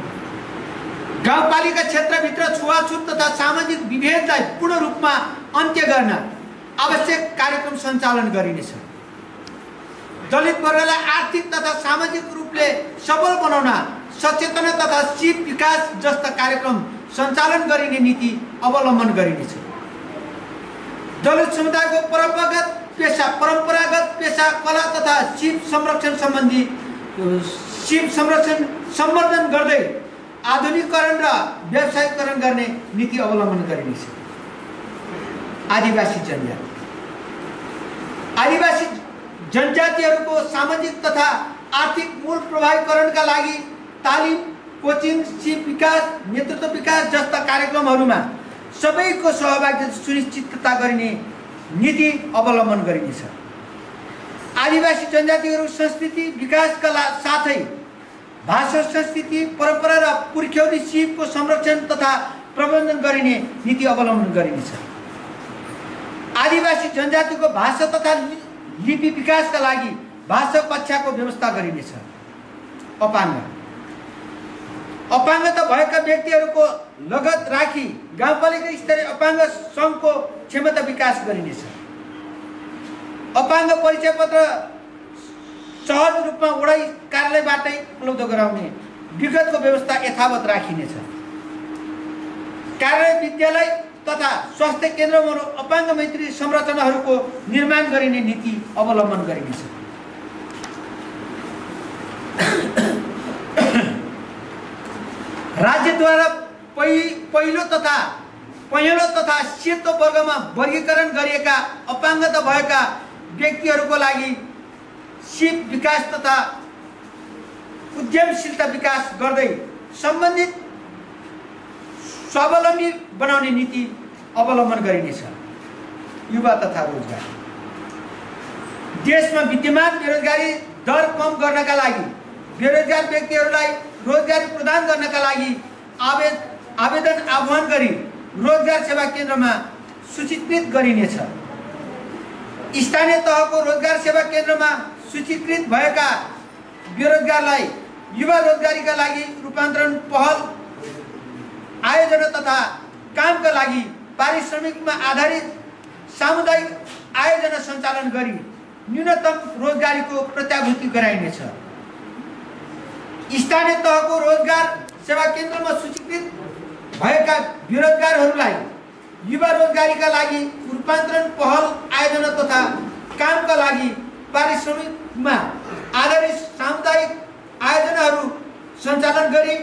गाउँपालिका क्षेत्रभित्र छुवाछुत तथा सामाजिक विभेदलाई पूर्ण रूपमा अन्त्य गर्न आवश्यक कार्यक्रम सञ्चालन गरिनेछ। दलित वर्गलाई आर्थिक तथा सामाजिक रूपले सबल बनाउन सचेतना तथा सिप विकास जस्ता कार्यक्रम सञ्चालन गरिने नीति अवलम्बन गरिनेछ। दलित समुदायको परम्परागत पेशा कला तथा सिप संरक्षण सम्बन्धी सिप संरक्षण सम्वर्धन गर्दै आधुनिकीकरण र व्यवसायीकरण गर्ने नीति अवलम्बन गरिनेछ। आदिवासी जनजाति आदिवासी जनजातिहरूको सामाजिक तथा आर्थिक मूल प्रभावीकरणका लागि तालिम, कोचिङ, सिप विकास, नेतृत्व विकास जस्ता कार्यक्रमहरूमा सबैको सहभागिता सुनिश्चितता गरिने नीति अवलम्बन गरिनेछ। आदिवासी जनजातिहरू संस्कृति विकासका साथै भाषा, संस्कृति, परम्परा र पुर्ख्यौली सिपको संरक्षण तथा प्रबन्धन गरिने नीति अवलम्बन गरिनेछ। आदिवासी जनजातिको भाषा तथा लिपि विकासका लागि भाषा कक्षाको व्यवस्था गरिनेछ। अपाङ्गता भएका व्यक्तिहरूको लगत राखी गाउँपालिका स्तरीय अपाङ्ग सङ्घको क्षमता विकास गरिनेछ। अपाङ्ग परिचय पत्र सहज रूपमा वडा कार्यालयबाटै उपलब्ध गराउने विगतको व्यवस्था यथावत राखिनेछ। कार्यालय, विद्यालय तथा स्वास्थ्य केन्द्रहरू अपाङ्ग मैत्री संरचनाहरूको निर्माण गरिने नीति अवलम्बन गरिनेछ। राज्यद्वारा पहिलो तथा सेतो वर्गमा वर्गीकरण गरिएका अपाङ्गता भएका व्यक्तिहरूको लागि सिप विकास तथा उद्यमशीलता विकास गर्दै सम्बन्धित स्वावलम्बी बनाउने नीति अवलम्बन गरिनेछ। युवा तथा रोजगार देशमा विद्यमान बेरोजगारी दर कम गर्नका लागि बेरोजगार व्यक्तिहरूलाई रोजगारी प्रदान गर्नका लागि आवेदन आह्वान गरी रोजगार सेवा केन्द्रमा सूचीकृत गरिनेछ। स्थानीय तहको रोजगार सेवा केन्द्रमा सूचीकृत भएका बेरोजगारलाई युवा रोजगारीका लागि रूपान्तरण पहल आयोजना तथा कामका लागि पारिश्रमिकमा आधारित सामुदायिक आयोजना सञ्चालन गरी न्यूनतम रोजगारीको प्रत्याभूति गराइनेछ। स्थानीय तहको रोजगार सेवा केन्द्रमा सूचीकृत भएका बेरोजगारहरूलाई युवा रोजगारीका लागि रूपान्तरण पहल आयोजना तथा कामका लागि पारिश्रमिकमा आधारित सामुदायिक आयोजनाहरू सञ्चालन गरी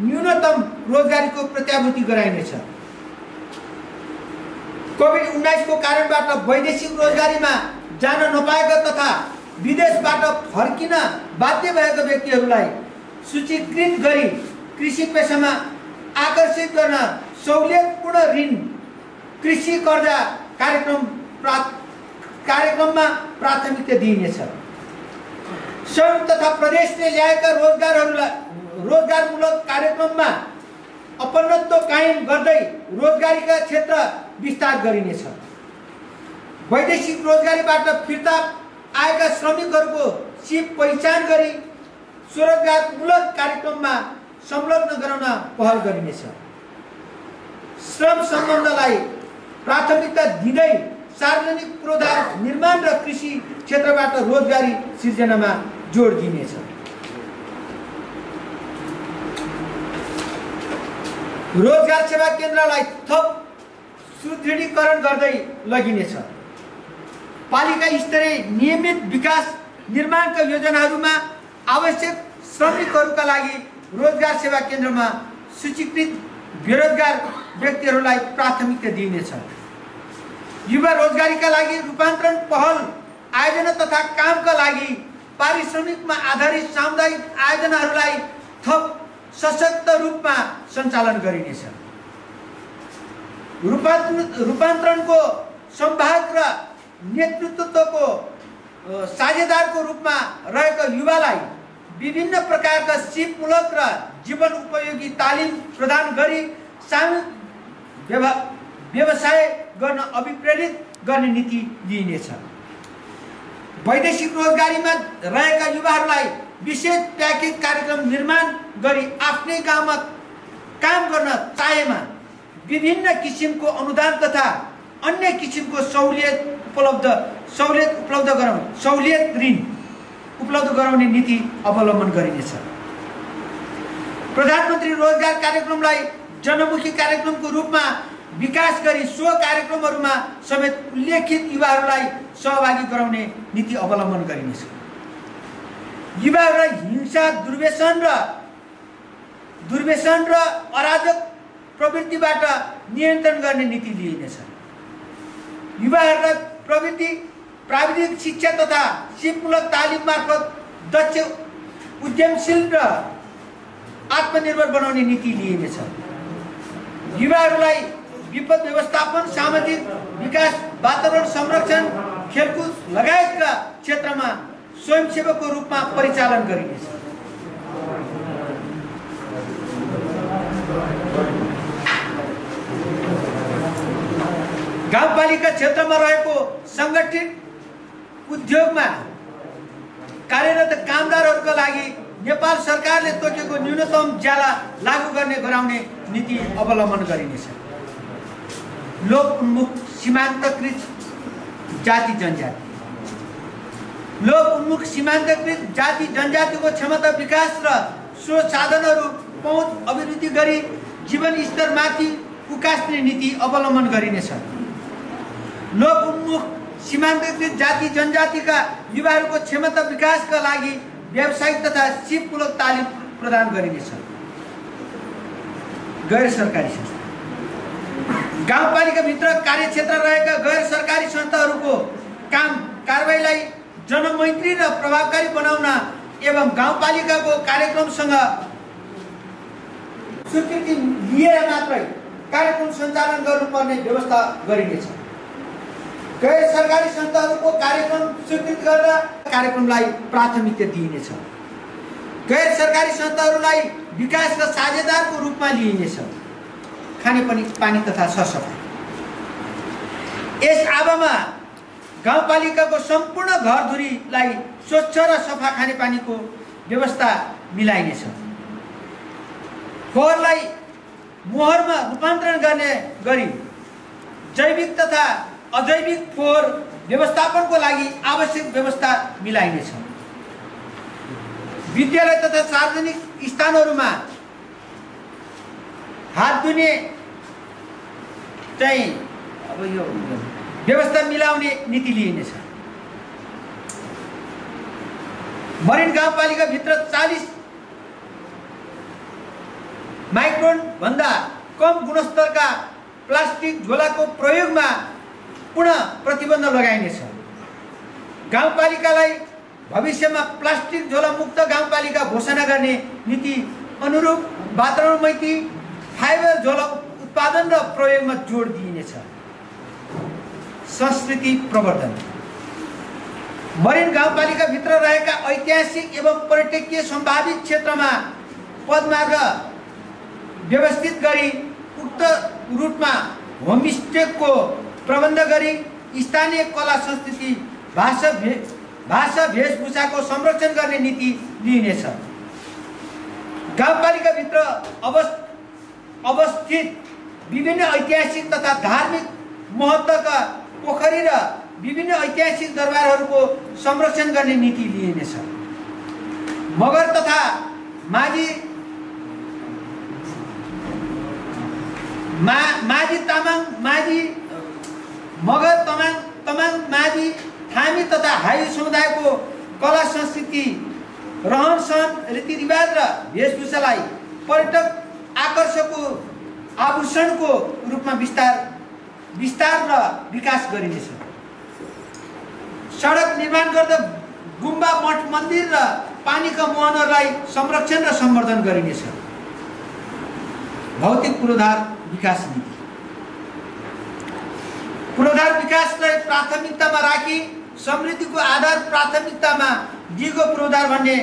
न्यूनतम रोजगारीको प्रत्याभूति गराइनेछ। कोभिड-19 को कारणबाट वैदेशिक रोजगारीमा जान नपाएका तथा विदेशबाट फर्किन बाध्य भएका व्यक्तिहरूलाई सूचीकृत गरी कृषि पेशामा आकर्षित गर्न सहुलियतपूर्ण ऋण कृषि कर्जा कार्यक्रममा प्राथमिकता दिइनेछ। संघ तथा प्रदेशले ल्याएका रोजगारमूलक कार्यक्रममा अपनत्व कायम गर्दै रोजगारीका क्षेत्र विस्तार गरिनेछ। वैदेशिक रोजगारीबाट फिर्ता आएका श्रमिकहरूको सिप पहिचान गरी स्वरोजगारमूलक कार्यक्रममा संलग्न गराउन पहल गरिनेछ। श्रम सम्बन्धलाई प्राथमिकता दिँदै सार्वजनिक पूर्वाधार निर्माण र कृषि क्षेत्रबाट रोजगारी सिर्जनामा जोड दिइनेछ। रोजगार सेवा केन्द्रलाई थप सुदृढीकरण गर्दै लगिनेछ। पालिका स्तरीय नियमित विकास निर्माणका योजनाहरूमा आवश्यक श्रमिकहरूका लागि रोजगार सेवा केन्द्रमा सूचीकृत बेरोजगार व्यक्तिहरूलाई प्राथमिकता दिइनेछ। युवा रोजगारीका लागि रूपान्तरण पहल आयोजना तथा कामका लागि पारिश्रमिकमा आधारित सामुदायिक आयोजनाहरूलाई थप सशक्त रूपमा सञ्चालन गरिनेछ। रूपान्तरणको संवाहक र नेतृत्वको साझेदारको रूपमा रहेका युवालाई विभिन्न प्रकारका सिपमूलक र जीवन उपयोगी तालिम प्रदान गरी सामूहिक व्यवसाय गर्न अभिप्रेरित गर्ने नीति लिइनेछ। वैदेशिक रोजगारीमा रहेका युवाहरूलाई विशेष प्याकेज कार्यक्रम निर्माण गरी आफ्नै गाउँमा काम गर्न चाहेमा विभिन्न किसिमको अनुदान तथा अन्य किसिमको सहुलियत ऋण उपलब्ध गराउने नीति अवलम्बन गरिनेछ। प्रधानमन्त्री रोजगार कार्यक्रमलाई जनमुखी कार्यक्रमको रूपमा विकास गरी सो कार्यक्रमहरूमा समेत उल्लेखित युवाहरूलाई सहभागी गराउने नीति अवलम्बन गरिनेछ। युवाहरूलाई हिंसा, दुर्व्यसन र दुर्व्यसन र अराजक प्रवृत्तिबाट नियन्त्रण गर्ने नीति लिइनेछ। युवाहरूलाई प्राविधिक शिक्षा तथा सिपमूलक तालिम मार्फत दक्ष, उद्यमशील र आत्मनिर्भर बनाउने नीति लिइनेछ। युवाहरूलाई विपद व्यवस्थापन, सामाजिक विकास, वातावरण संरक्षण, खेलकुद लगायतका क्षेत्रमा स्वयंसेवकको रूपमा परिचालन गरिनेछ। गाउँपालिका क्षेत्रमा रहेको सङ्गठित उद्योगमा कार्यरत कामदारहरूका लागि नेपाल सरकारले तोकेको न्यूनतम ज्याला लागू गराउने नीति अवलम्बन गरिनेछ। लोक उन्मुख सीमान्तकृत जाति जनजाति, लोक उन्मुख सीमान्तकृत जाति जनजातिको क्षमता विकास र स्रोत साधनहरू पहुँच अभिवृद्धि गरी जीवन स्तर माथि उकास्ने नीति अवलम्बन गरिनेछ। लोक उन्मुख सीमान्तकृत जाति जनजातिका युवाहरूको क्षमता विकासका लागि व्यावसायिक तथा सिपमूलक तालिम प्रदान गरिनेछ। गैर सरकारी संस्था, गाउँपालिकाभित्र कार्यक्षेत्र रहेका गैर सरकारी संस्थाहरूको काम कारबाहीलाई जनमैत्री र प्रभावकारी बनाउन एवं गाउँपालिकाको कार्यक्रमसँग स्वीकृति लिएर मात्रै कार्यक्रम सञ्चालन गर्नुपर्ने व्यवस्था गरिनेछ। गैर सरकारी संस्थाहरूको कार्यक्रम स्वीकृत गरेर कार्यक्रमलाई प्राथमिकता दिइनेछ। गैर सरकारी संस्थाहरूलाई विकास र साझेदारको रूपमा लिइनेछ। खानेपानी तथा सरसफाइ, यस आवामा गाउँपालिकाको सम्पूर्ण घरधुरीलाई स्वच्छ र सफा खानेपानीको व्यवस्था मिलाइनेछ। फोहोरलाई मोहरमा रूपान्तरण गर्ने गरी जैविक तथा अजैविक फोहोर व्यवस्थापनको लागि आवश्यक व्यवस्था मिलाइनेछ। विद्यालय तथा सार्वजनिक स्थानहरूमा हात धुने चाहिँ अब यो व्यवस्था मिलाउने नीति लिइनेछ। मरिन गाउँपालिकाभित्र 40 माइक्रोन भन्दा कम गुणस्तरका प्लास्टिक झोलाको प्रयोगमा पुनः प्रतिबन्ध लगाइनेछ। गाउँपालिकालाई भविष्यमा प्लास्टिक झोला मुक्त गाउँपालिका घोषणा गर्ने नीति अनुरूप वातावरण मैत्री फाइबर झोला उत्पादन र प्रयोगमा जोड दिइनेछ। संस्कृति प्रवर्धन, मरिन गाउँपालिकाभित्र रहेका ऐतिहासिक एवं पर्यटकीय सम्भावित क्षेत्रमा पदमार्ग व्यवस्थित गरी उक्त रूटमा होमस्टेको प्रबन्ध गरी स्थानीय कला संस्कृति भाषा वेशभूषाको संरक्षण गर्ने नीति लिइनेछ। गाउँपालिकाभित्र अवस्थित विभिन्न ऐतिहासिक तथा धार्मिक महत्त्वका पोखरी र विभिन्न ऐतिहासिक दरबारहरूको संरक्षण गर्ने नीति लिइनेछ। मगर तथा माझी तामाङ माझी मगर तमाङ माझी थामी तथा हाई समुदायको कला संस्कृति रहन सहन रीतिरिवाज र वेशभूषालाई पर्यटक आकर्षकको आभूषणको रूपमा विस्तार र विकास गरिनेछ। सडक निर्माण गर्दा गुम्बा मठ मन्दिर र पानीका मुहानहरूलाई संरक्षण र सम्वर्धन गरिनेछ। भौतिक पूर्वाधार विकास नीति, पूर्वाधार विकासलाई प्राथमिकतामा राखी समृद्धिको आधार प्राथमिकतामा दिगो पूर्वाधार भन्ने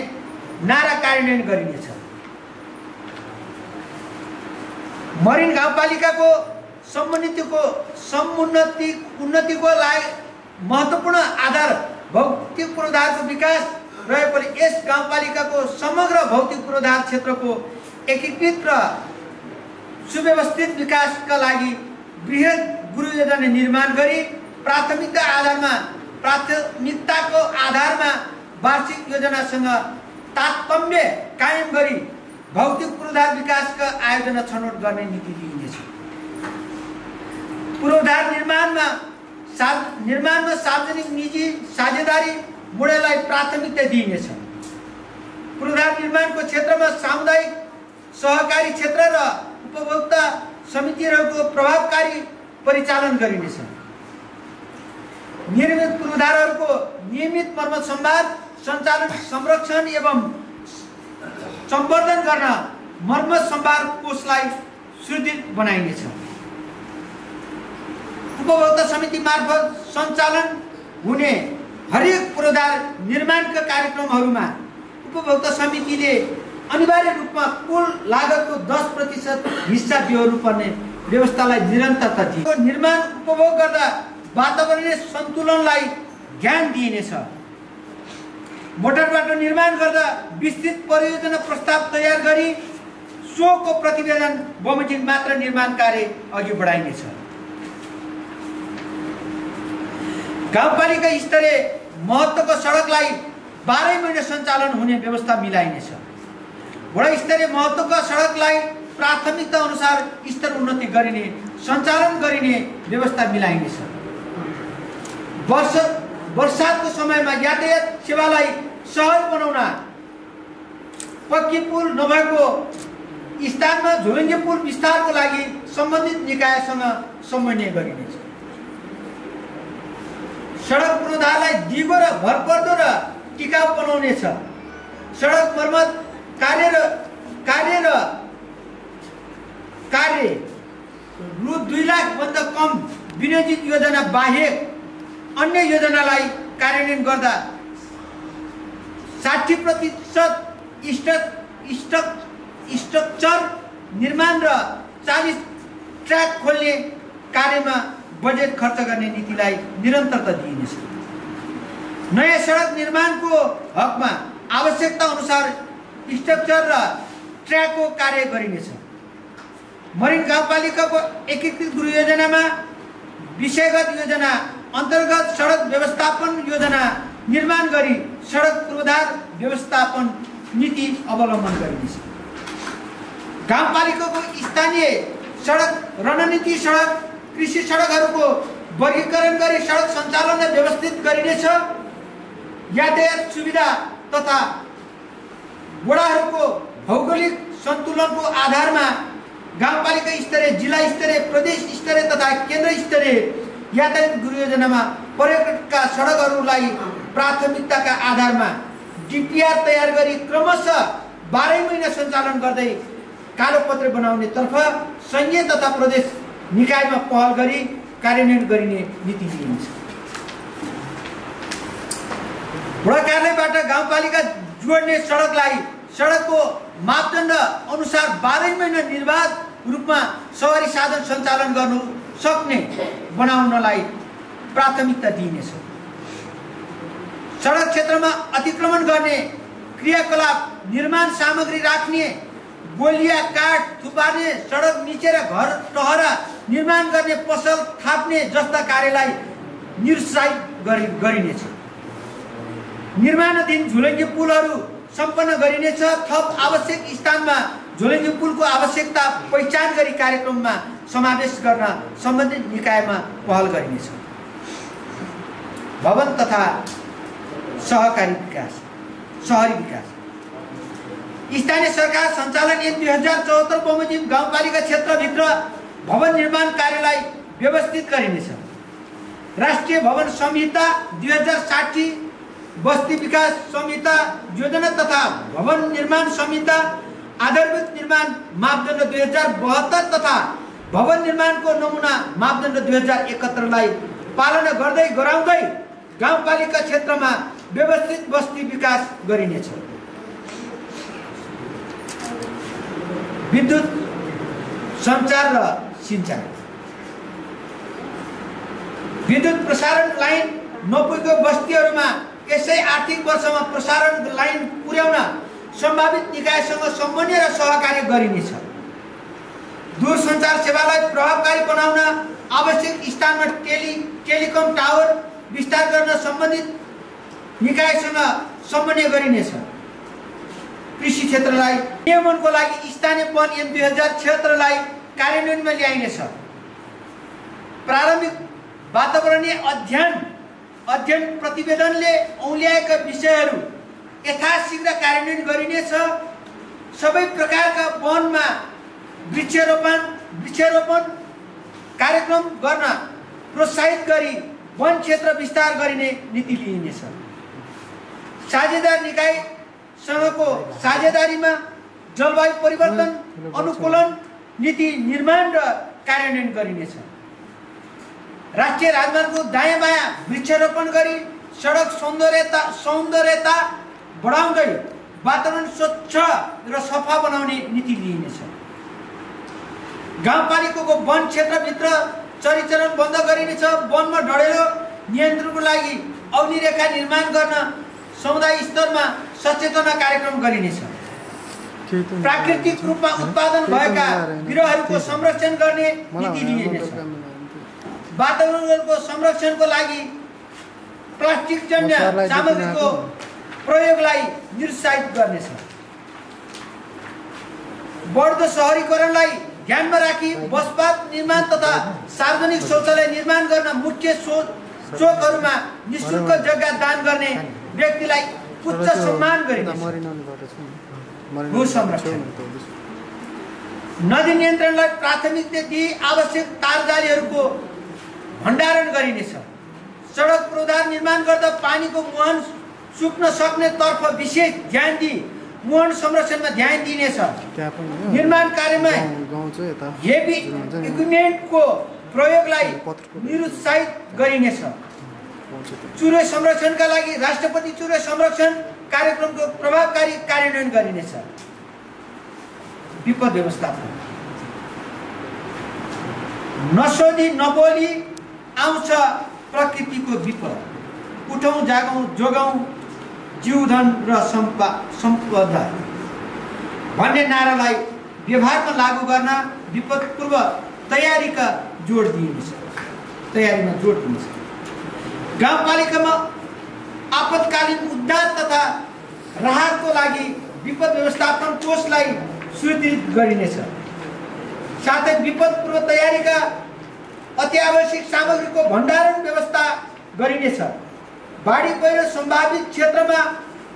नारा कार्यान्वयन गरिनेछ। मरिन गाउँपालिकाको उन्नतिको लागि महत्त्वपूर्ण आधार भौतिक पूर्वाधारको विकास रहेकोले यस गाउँपालिकाको समग्र भौतिक पूर्वाधार क्षेत्रको एकीकृत र सुव्यवस्थित विकासका लागि बृहत गुरुयोजना निर्माण गरी प्राथमिकताको आधारमा वार्षिक योजनासँग तारतम्य कायम गरी भौतिक पूर्वाधार विकासका आयोजना छनौट गर्ने नीति लिइनेछ। पूर्वाधार निर्माणमा सार्वजनिक निजी साझेदारी मोडेललाई प्राथमिकता दिइनेछ। पूर्वाधार निर्माणको क्षेत्रमा सामुदायिक सहकारी क्षेत्र र उपभोक्ता समितिहरूको प्रभावकारी परिचालन गरिनेछ। निर्मित पूर्वाधारहरूको नियमित मर्मत सम्भार, सञ्चालन, संरक्षण एवं सम्वर्धन गर्न मर्मत सम्भार कोषलाई सुदृढ बनाइनेछ। उपभोक्ता समिति मार्फत सञ्चालन हुने हरेक पूर्वाधार निर्माणका कार्यक्रमहरूमा उपभोक्ता समितिले अनिवार्य रूपमा कुल लागतको 10% हिस्सा बेहोर्नु पर्ने व्यवस्थालाई निरन्तरता दियो। निर्माण उपभोग गर्दा वातावरणीय सन्तुलनलाई ध्यान दिइनेछ। मोटर बाटो निर्माण गर्दा विस्तृत परियोजना प्रस्ताव तयार गरी सोको प्रतिवेदन बमोजिम मात्र निर्माण कार्य अघि बढाइनेछ। गाउँपालिका स्तरीय महत्त्वको सडकलाई 12 महिना सञ्चालन हुने व्यवस्था मिलाइनेछ। वडास्तरीय महत्त्वका सडकलाई प्राथमिकता अनुसार स्तर उन्नति गरिने, सञ्चालन गरिने व्यवस्था मिलाइनेछ। वर्षातको समयमा यातायात सेवालाई सहज बनाउन पक्की पुल नभएको स्थानमा झोलुङ्गे पुल विस्तारको लागि सम्बन्धित निकायसँग समन्वय गरिनेछ। सडक पूर्वाधारलाई दिगो र भरपर्दो र टिकाउ बनाउनेछ। सडक मर्मत कार्य रु 2 लाख भन्दा कम विनियोजित योजना बाहेक अन्य योजनालाई कार्यान्वयन गर्दा 60% स्ट्रक्चर निर्माण र 40 ट्र्याक खोल्ने कार्यमा बजेट खर्च गर्ने नीतिलाई निरन्तरता दिइनेछ। नयाँ सडक निर्माणको हकमा आवश्यकता अनुसार स्ट्रक्चर र ट्र्याकको कार्य गरिनेछ। मरिन गाउँपालिकाको एकीकृत गृह योजनामा विषयगत योजना अन्तर्गत सडक व्यवस्थापन योजना निर्माण गरी सडक पूर्वाधार व्यवस्थापन नीति अवलम्बन गरिनेछ। गाउँपालिकाको स्थानीय सडक रणनीति, सडक कृषि सडकहरूको वर्गीकरण गरी सडक सञ्चालन व्यवस्थित गरिनेछ। यातायात सुविधा तथा वडाहरूको भौगोलिक सन्तुलनको आधारमा गाउँपालिका स्तरीय, जिल्ला स्तरीय, प्रदेश स्तरीय तथा केन्द्र स्तरीय यातायात गृह योजनामा पर्यटकका सडकहरूलाई प्राथमिकताका आधारमा डिपिआर तयार गरी क्रमशः 12 महिना सञ्चालन गर्दै कालोपत्र बनाउने तर्फ संघीय तथा प्रदेश निकायमा पहल गरी कार्यान्वयन गरिने नीति लिइन्छ। वडा कार्यालयबाट गाउँपालिका जोड्ने सडकलाई सडकको मापदण्ड अनुसार 12 महिना निर्बाध रूपमा सवारी साधन सञ्चालन गर्नु सक्ने बनाउनलाई प्राथमिकता दिइनेछ। सडक क्षेत्रमा अतिक्रमण गर्ने क्रियाकलाप, निर्माण सामग्री राख्ने, गोलिया काठ थुपार्ने, सडक मिचेर घर टहरा निर्माण गर्ने, पसल थाप्ने जस्ता कार्यलाई निरुत्साहित गरिनेछ। निर्माणाधीन झोलुङ्गे पुलहरू सम्पन्न गरिनेछ। थप आवश्यक स्थानमा झोलुङ्गे पुलको आवश्यकता पहिचान गरी कार्यक्रममा समावेश गर्न सम्बन्धित निकायमा पहल गरिनेछ। भवन तथा शहरी विकास स्थानीय सरकार सञ्चालन ऐन 2074 बमोजिम गाउँपालिका क्षेत्रभित्र भवन निर्माण कार्यलाई व्यवस्थित गरिनेछ। राष्ट्रिय भवन संहिता 2060, बस्ती विकास संहिता योजना तथा भवन निर्माण संहिता, आधारभूत निर्माण मापदण्ड 2072 तथा भवन निर्माणको नमुना मापदण्ड 2071लाई पालना गर्दै गराउँदै गाउँपालिका क्षेत्रमा व्यवस्थित बस्ती विकास गरिनेछ। विद्युत, सञ्चार र सिंचाइ, विद्युत प्रसारण लाइन नपुगेको बस्तीहरूमा यसै आर्थिक वर्षमा प्रसारण लाइन पुर्याउन सम्भावित निकायसँग समन्वय र सहकार्य गरिनेछ। दूरसञ्चार सेवालाई प्रभावकारी बनाउन आवश्यक स्थानमा टेलिकम टावर विस्तार गर्न सम्बन्धित निकायसँग समन्वय गरिनेछ। कृषि क्षेत्रलाई नियमनको लागि स्थानीय वन ऐन 2076लाई कार्यान्वयनमा ल्याइनेछ। प्रारम्भिक वातावरणीय अध्ययन प्रतिवेदनले औल्याएका विषयहरू यथाशीघ्र कार्यान्वयन गरिनेछ। सबै प्रकारका वनमा वृक्षारोपण कार्यक्रम गर्न प्रोत्साहित गरी वन क्षेत्र विस्तार गरिने नीति लिइनेछ। साझेदार निकायसँगको साझेदारीमा जलवायु परिवर्तन अनुकूलन नीति निर्माण र कार्यान्वयन गरिनेछ। राष्ट्रिय राजमार्गको दायाँ बायाँ वृक्षारोपण गरी सडक सौन्दर्यता बढाउँदै वातावरण स्वच्छ र सफा बनाउने नीति लिइनेछ। गाउँपालिकाको वन क्षेत्रभित्र चरीचरण बन्द गरिनेछ। वनमा ढडेलो नियन्त्रणको लागि अग्निरेखा निर्माण गर्न समुदाय स्तरमा सचेतना कार्यक्रम गरिनेछ। प्राकृतिक रूपमा उत्पादन भएका बिरुवाहरूको संरक्षण गर्ने नीति लिइनेछ। वातावरणको संरक्षणको लागि प्लास्टिकजन्य सामग्रीको प्रयोगलाई निरुत्साहित गर्नेछ। बढ्दो शहरीकरणलाई ध्यानमा राखी बसपात निर्माण तथा सार्वजनिक शौचालय निर्माण गर्न मुख्य चोकहरूमा निःशुल्क जग्गा दान गर्ने व्यक्तिलाई उच्च सम्मान गरिनेछ। भू संरक्षण नदी नियन्त्रणलाई प्राथमिकता दिई आवश्यक तारजालीहरूको भण्डारण गरिनेछ। सडक पूर्वाधार निर्माण गर्दा पानीको मुहान सुक्न सक्ने तर्फ विशेष ध्यान दिई मुहान संरक्षणमा ध्यान दिइनेछ। निर्माण कार्यमा हेभी इक्विपमेन्टको प्रयोगलाई निरुत्साहित गरिनेछ। चुरे संरक्षणका लागि राष्ट्रपति चुरे संरक्षण कार्यक्रमको प्रभावकारी कार्यान्वयन गरिनेछ। विपद व्यवस्थापन नसोधी नबोली आउँछ प्रकृतिको विपद। उठौँ जागौँ जोगाउँ जीवधन र सम्पदा भन्ने नारालाई व्यवहारमा लागू गर्न विपद पूर्व तयारीमा जोड दिइनेछ। गाउँपालिकामा आपतकालीन उद्धार तथा राहतको लागि विपद व्यवस्थापन कोषलाई सुदृढ गरिनेछ। साथै विपद पूर्व तयारीका अत्यावश्यक सामग्रीको भण्डारण व्यवस्था गरिनेछ। बाढी पहिरो सम्भावित क्षेत्रमा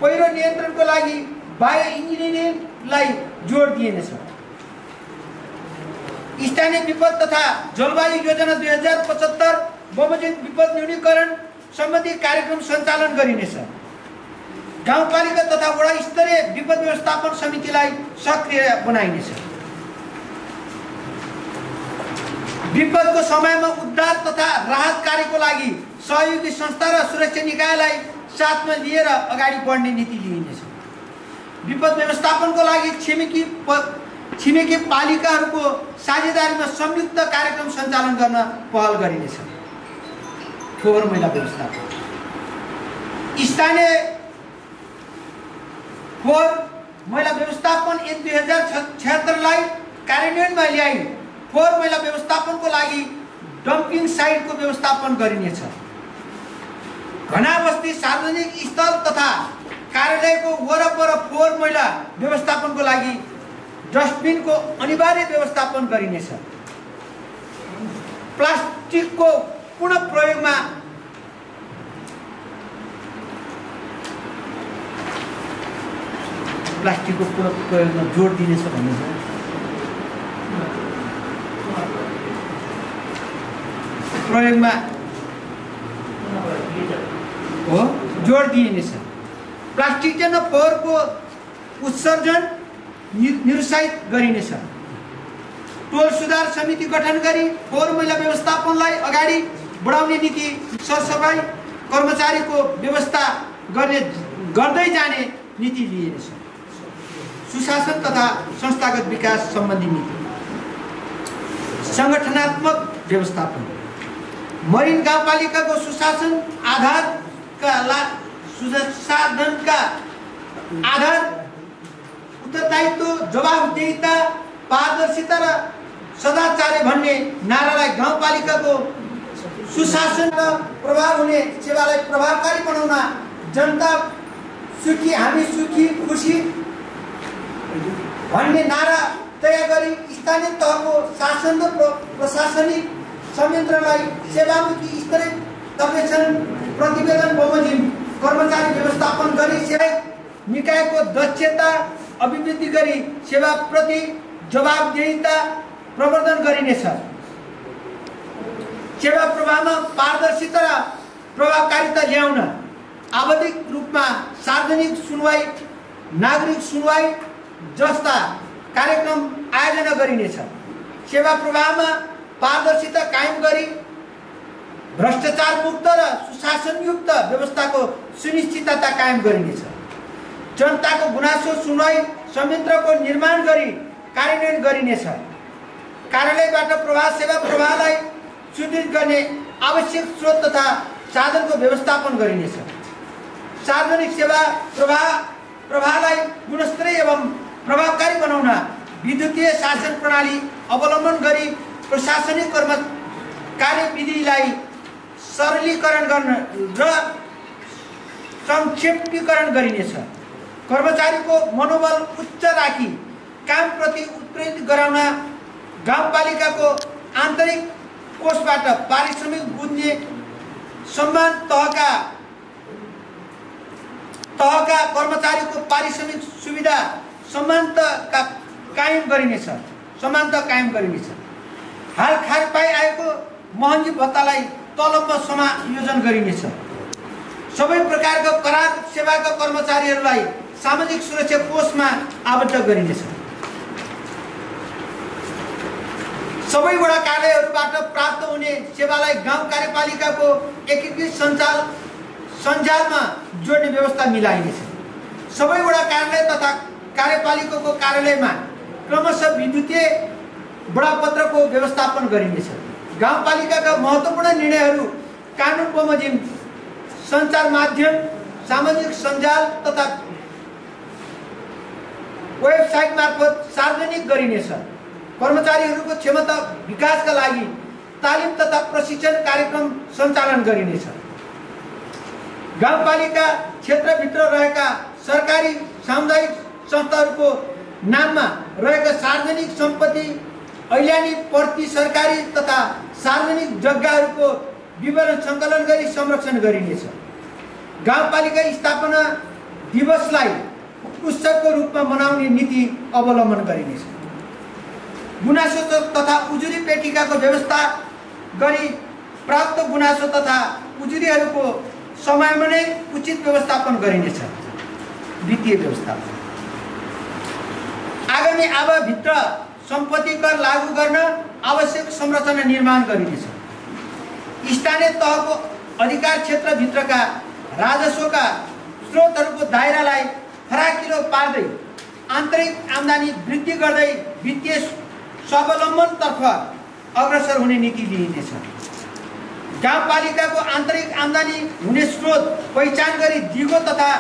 पहिरो नियन्त्रणको लागि बायो इन्जिनियरिङलाई जोड दिइनेछ। स्थानीय विपद तथा जलवायु योजना 2075 बमोजिम विपद न्यूनीकरण सम्बन्धी कार्यक्रम सञ्चालन गरिनेछ। गाउँपालिका तथा वडा स्तरीय विपद व्यवस्थापन समितिलाई सक्रिय बनाइनेछ। विपदको समयमा उद्धार तथा राहत कार्यको लागि सहयोगी संस्था र सुरक्षा निकायलाई साथमा लिएर अगाडि बढ्ने नीति लिइनेछ। विपद व्यवस्थापनको लागि छिमेकी पालिकाहरूको साझेदारीमा संयुक्त कार्यक्रम सञ्चालन गर्न पहल गरिनेछ। फोहोर मैला व्यवस्थापन स्थानीय फोहोर मैला व्यवस्थापन ऐन 2076लाई कार्यान्वयनमा ल्याई फोहोर मैला व्यवस्थापनको लागि डम्पिङ साइटको व्यवस्थापन गरिनेछ। घना बस्ती सार्वजनिक स्थल तथा कार्यालयको वरपर फोहोर मैला व्यवस्थापनको लागि डस्टबिनको अनिवार्य व्यवस्थापन गरिनेछ। प्लास्टिकको पुनः प्रयोगमा जोड दिनेछ भन्ने छ। प्रयोगमा हो जोड दिइनेछ। प्लास्टिक जन्य फोहोरको उत्सर्जन निरुत्साहित गरिनेछ। टोल सुधार समिति गठन गरी फोहोर मैला व्यवस्थापनलाई अगाडि बढाउने नीति सरसफाई कर्मचारीको व्यवस्था गर्दै जाने नीति लिइनेछ। सुशासन तथा संस्थागत विकास सम्बन्धी नीति संगठनात्मक व्यवस्थापन मरिन गाउँपालिकाको सुशासनका आधार उत्तरदायित्व जवाबदेहिता पारदर्शिता र सदाचार्य भन्ने नारालाई गाउँपालिकाको सुशासन र प्रभाव हुने सेवालाई प्रभावकारी बनाउन जनता सुखी हामी सुखी खुसी भन्ने नारा तय गरी स्थानीय तहको शासन र प्रशासनिक संयन्त्रलाई सेवामुखी स्तरीय सर्वेक्षण प्रतिवेदन बमोजिम कर्मचारी व्यवस्थापन गरी सेवा निकायको दक्षता अभिवृद्धि गरी सेवाप्रति जवाबदेहिता प्रवर्धन गरिनेछ। सेवा प्रवाहमा पारदर्शिता र प्रभावकारिता ल्याउन आवधिक रूपमा सार्वजनिक सुनवाई, नागरिक सुनवाई जस्ता कार्यक्रम आयोजना गरिनेछ। सेवा प्रवाहमा पारदर्शिता कायम गरी भ्रष्टाचार मुक्त र सुशासनयुक्त व्यवस्थाको सुनिश्चितता कायम गरिनेछ। जनताको गुनासो सुनवाई संयन्त्रको निर्माण गरी कार्यान्वयन गरिनेछ। कार्यालयबाट प्रवाह सेवा प्रवाहलाई सुदृढ गर्ने आवश्यक स्रोत तथा साधनको व्यवस्थापन गरिनेछ। सार्वजनिक सेवा प्रवाहलाई गुणस्तरीय एवं प्रभावकारी बनाउन विद्युतीय शासन प्रणाली अवलम्बन गरी प्रशासनिक कार्यविधिलाई सरलीकरण गर्न र संक्षेपीकरण गरिनेछ। कर्मचारीको मनोबल उच्च राखी कामप्रति उत्प्रेरित गराउन गाउँपालिकाको आन्तरिक कोषबाट पारिश्रमिक बुझ्ने सम्मान तहका कर्मचारीको पारिश्रमिक सुविधा समानता कायम गरिनेछ। हाल खार पाइआएको महँगी भत्तालाई तलबमा समायोजन गरिनेछ। सबै प्रकारका करार सेवाका कर्मचारीहरूलाई सामाजिक सुरक्षा कोषमा आबद्ध गरिनेछ। सबै वडा कार्यालयहरूबाट प्राप्त हुने सेवालाई गाउँ कार्यपालिकाको एकीकृत सञ्जालमा जोड्ने व्यवस्था मिलाइनेछ। सबै वडा कार्यालय तथा कार्यपालिकाको कार्यालयमा क्रमशः विद्युतीय बडापत्रको व्यवस्थापन गरिनेछ। गाउँपालिकाका महत्त्वपूर्ण निर्णयहरू कानुन बमोजिम सञ्चार माध्यम, सामाजिक सञ्जाल तथा वेबसाइट मार्फत सार्वजनिक गरिनेछ। कर्मचारीहरूको क्षमता विकासका लागि तालिम तथा प्रशिक्षण कार्यक्रम सञ्चालन गरिनेछ। गाउँपालिका क्षेत्रभित्र रहेका सरकारी सामुदायिक संस्थाहरूको नाममा रहेका सार्वजनिक सम्पत्ति, ऐल्यानी प्रति सरकारी तथा सार्वजनिक जग्गाहरूको विवरण सङ्कलन गरी संरक्षण गरिनेछ। गाउँपालिका स्थापना दिवसलाई उत्सवको रूपमा मनाउने नीति अवलम्बन गरिनेछ। गुनासो तथा उजुरी पेटिकाको व्यवस्था गरी प्राप्त गुनासो तथा उजुरीहरूको समयमा नै उचित व्यवस्थापन गरिनेछ। वित्तीय व्यवस्थापन आगामी आवधिभित्र सम्पत्ति कर लागू गर्न आवश्यक संरचना निर्माण गरिनेछ। स्थानीय तहको अधिकार क्षेत्रभित्रका राजस्वका स्रोतहरूको दायरालाई फराकिलो पार्दै आन्तरिक आम्दानी वृद्धि गर्दै वित्तीय स्वावलम्बनतर्फ अग्रसर हुने नीति लिइनेछ। गाउँपालिकाको आन्तरिक आम्दानी हुने स्रोत पहिचान गरी दिगो तथा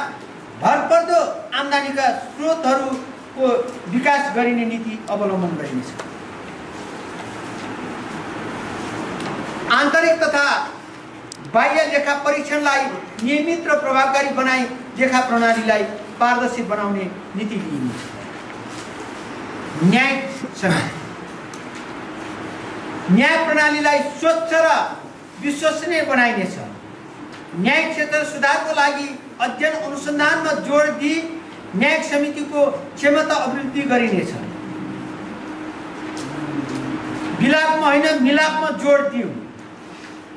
भरपर्दो आम्दानीका स्रोतहरूको विकास गरिने नीति अवलम्बन गरिनेछ। आन्तरिक तथा बाह्य लेखा परीक्षणलाई नियमित र प्रभावकारी बनाई लेखा प्रणालीलाई पारदर्शी बनाउने नीति लिइनेछ। न्याय प्रणालीलाई स्वच्छ र विश्वसनीय बनाइनेछ। न्यायिक क्षेत्र सुधारको लागि अध्ययन अनुसन्धानमा जोड दिई न्यायिक समितिको क्षमता अभिवृद्धि गरिनेछ। विलापमा होइन मिलापमा जोड दिउँ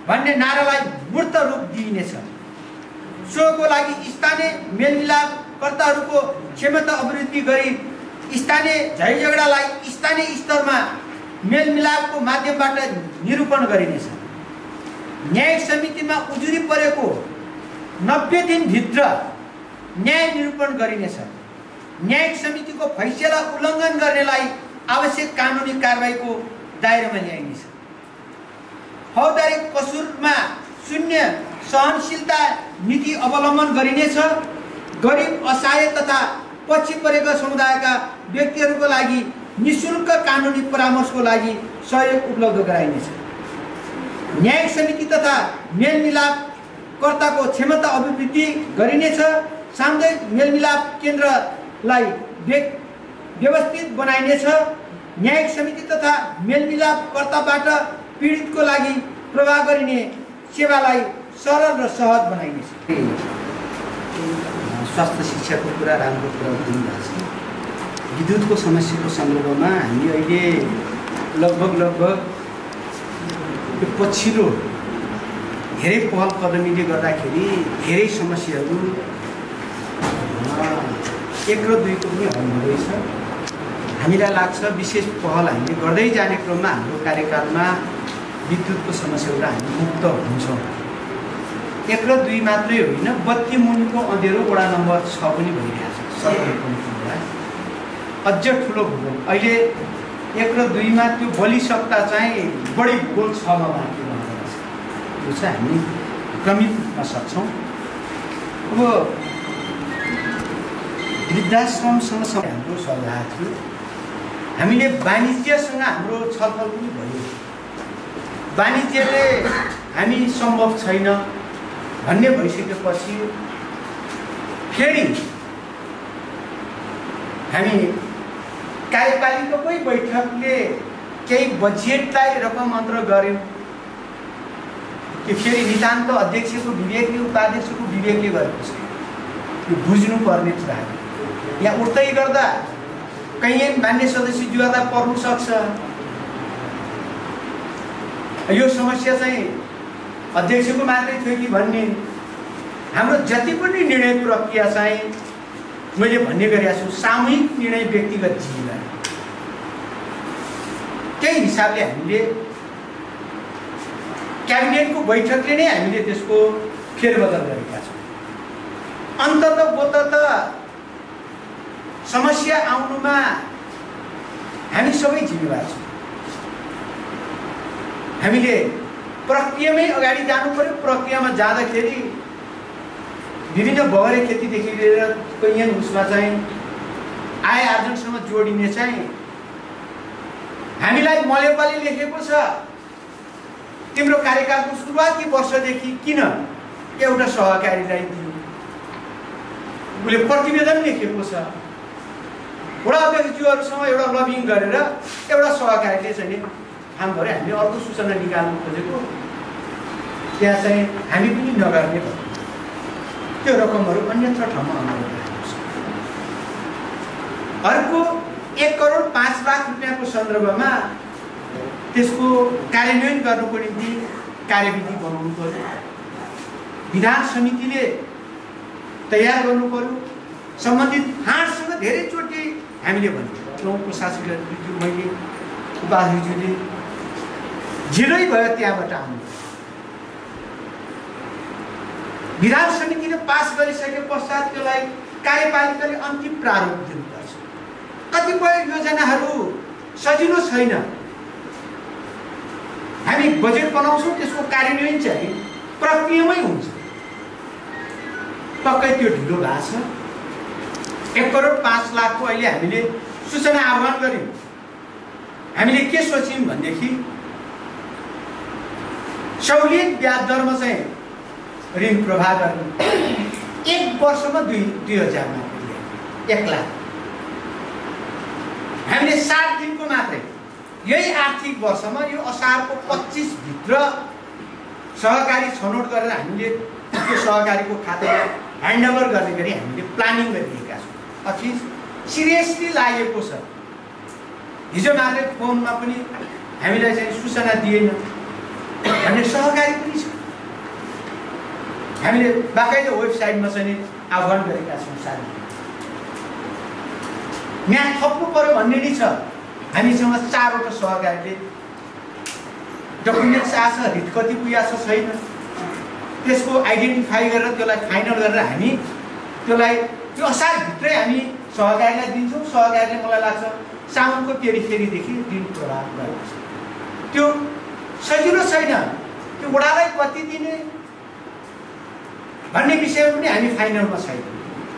भन्ने नारालाई मूर्त रूप दिइनेछ। सोको लागि स्थानीय मेलमिलापकर्ताहरूको क्षमता अभिवृद्धि गरी स्थानीय झैझगडालाई स्थानीय स्तरमा मेलमिलापको माध्यमबाट निरूपण गरिनेछ। न्यायिक समितिमा उजुरी परेको 90 दिनभित्र न्याय निरूपण गरिनेछ। न्यायिक समितिको फैसला उल्लङ्घन गर्नेलाई आवश्यक कानुनी कारबाहीको दायरामा ल्याइनेछ। फौजदारी कसुरमा शून्य सहनशीलता नीति अवलम्बन गरिनेछ। गरिब, असहाय तथा पछि परेका समुदायका व्यक्तिहरूको लागि निःशुल्क कानुनी परामर्शको लागि सहयोग उपलब्ध गराइनेछ। न्यायिक समिति तथा मेलमिलापकर्ताको क्षमता अभिवृद्धि गरिनेछ। सामुदायिक मेलमिलाप केन्द्रलाई व्यवस्थित बनाइनेछ। न्यायिक समिति तथा मेलमिलापकर्ताबाट पीडितको लागि प्रवाह गरिने सेवालाई सरल र सहज बनाइनेछ। स्वास्थ्य शिक्षाको कुरा राम्रो कुरा दिनुभएको छ। विद्युतको समस्याको सन्दर्भमा हामी अहिले लगभग यो पछिल्लो धेरै पहल कदमीले गर्दाखेरि धेरै समस्याहरू 1 र 2 को पनि हल हुँदैछ। हामीलाई लाग्छ विशेष पहल हामीले गर्दै जाने क्रममा हाम्रो कार्यकालमा विद्युतको समस्याबाट हामी मुक्त हुन्छौँ। 1 र 2 मात्रै होइन, बत्ती मुनिको अँध्यारो वडा नम्बर 6 पनि भइरहेछ। अझ ठुलो भूगोल अहिले 1 र 2 मा त्यो बलिसक्ता चाहिँ बढी भूगोल 6 मा बाँकी रहेको छ। यो चाहिँ हामी क्रमित रूपमा सक्छौँ। अब वृद्धाश्रमसँग हाम्रो सल्लाह थियो। हामीले वाणिज्यसँग हाम्रो छलफल पनि भयो। वाणिज्यले हामी सम्भव छैन भन्ने भइसकेपछि फेरि हामी कार्यपालिकाकै बैठकले केही बजेटलाई रकम अन्तर गर्यौँ कि फेरि नितान्त अध्यक्षको विवेकले उपाध्यक्षको विवेकले गरेको छ। यो बुझ्नुपर्ने कुरा हो। यहाँ उठ्दै गर्दा कहीँ मान्य सदस्यज्यूहरूलाई पर्नु सक्छ। यो समस्या चाहिँ अध्यक्षको मात्रै थियो कि भन्ने, हाम्रो जति पनि निर्णय प्रक्रिया चाहिँ मैले भन्ने गरेको छु सामूहिक निर्णय व्यक्तिगत जीवन। त्यही हिसाबले हामीले क्याबिनेटको बैठकले नै हामीले त्यसको फेरबदल गरेका छौँ। अन्ततः समस्या आउनुमा हामी सबै जिम्मेवार छौँ। हामीले प्रक्रियामै अगाडि जानु पर्यो। प्रक्रियामा जाँदाखेरि विभिन्न बगरे खेतीदेखि लिएर कैयन उसमा चाहिँ आय आर्जनसँग जोडिने चाहिँ हामीलाई मलेपाले लेखेको छ। तिम्रो कार्यकालको सुरुवाती वर्षदेखि किन एउटा सहकारीलाई दियो, उसले प्रतिवेदन लेखेको छ। वडा अध्यक्षज्यूहरूसँग एउटा लबिङ गरेर एउटा सहकारीले चाहिँ काम गरे। हामीले अर्को सूचना निकाल्नु खोजेको, त्यहाँ चाहिँ हामी पनि नगर्ने भयो। त्यो रकमहरू अन्यत्र ठाउँमा अनुरोध छ। अर्को 1 करोड 5 लाख रुपियाँको सन्दर्भमा त्यसको कार्यान्वयन गर्नुको निम्ति कार्यविधि बनाउनु पर्यो। विधान समितिले तयार गर्नु पर्यो। सम्बन्धित फाँडसँग धेरैचोटि हामीले भन्यौँ। प्रशासकज्यू, मैले, उपाध्यक्षज्यूले झिरै भयो त्यहाँबाट आउनु। विधान समितिले पास गरिसके पश्चात त्यसलाई कार्यपालिकाले अन्तिम प्रारूप दिनुपर्छ। कतिपय योजनाहरू सजिलो छैन। हामी बजेट बनाउँछौँ, त्यसको कार्यान्वयन चाहिँ प्रक्रियामै हुन्छ। पक्कै त्यो ढिलो भएको छ। 1 करोड 5 लाखको अहिले हामीले सूचना आह्वान गर्यौँ। हामीले के सोच्यौँ भनेदेखि सहुलियत ब्याज दरमा चाहिँ ऋण प्रवाह गर्नु 1 वर्षमा 2000 मात्रै 1 लाख। हामीले 7 दिनको मात्रै यही आर्थिक वर्षमा यो असारको 25 भित्र सहकारी छनौट गरेर हामीले त्यो सहकारीको खातामा ह्यान्डओभर गर्ने गरी हामीले प्लानिङ गरिदिएका छौँ। अति सिरियसली लागेको छ। हिजो मात्रै फोनमा पनि हामीलाई चाहिँ सूचना दिएन भन्ने सहकारी पनि छ। हामीले बाकाइदा वेबसाइटमा चाहिँ आह्वान गरेका छौँ। साथै यहाँ थप्नु पर्यो भन्ने नि छ। हामीसँग 4वटा सहकारीले डकुमेन्ट्स आछ, हित कति पुगेको छ छैन, त्यसको आइडेन्टिफाई गरेर त्यसलाई फाइनल गरेर हामी त्यसलाई त्यो असारभित्रै हामी सहकारीलाई दिन्छौँ। सहकारीले मलाई लाग्छ साउनको पेरिफेरीदेखि ऋण प्रवाह गरेको छ। त्यो सजिलो छैन। त्यो वडालाई कति दिने भन्ने विषयमा पनि हामी फाइनलमा छैन।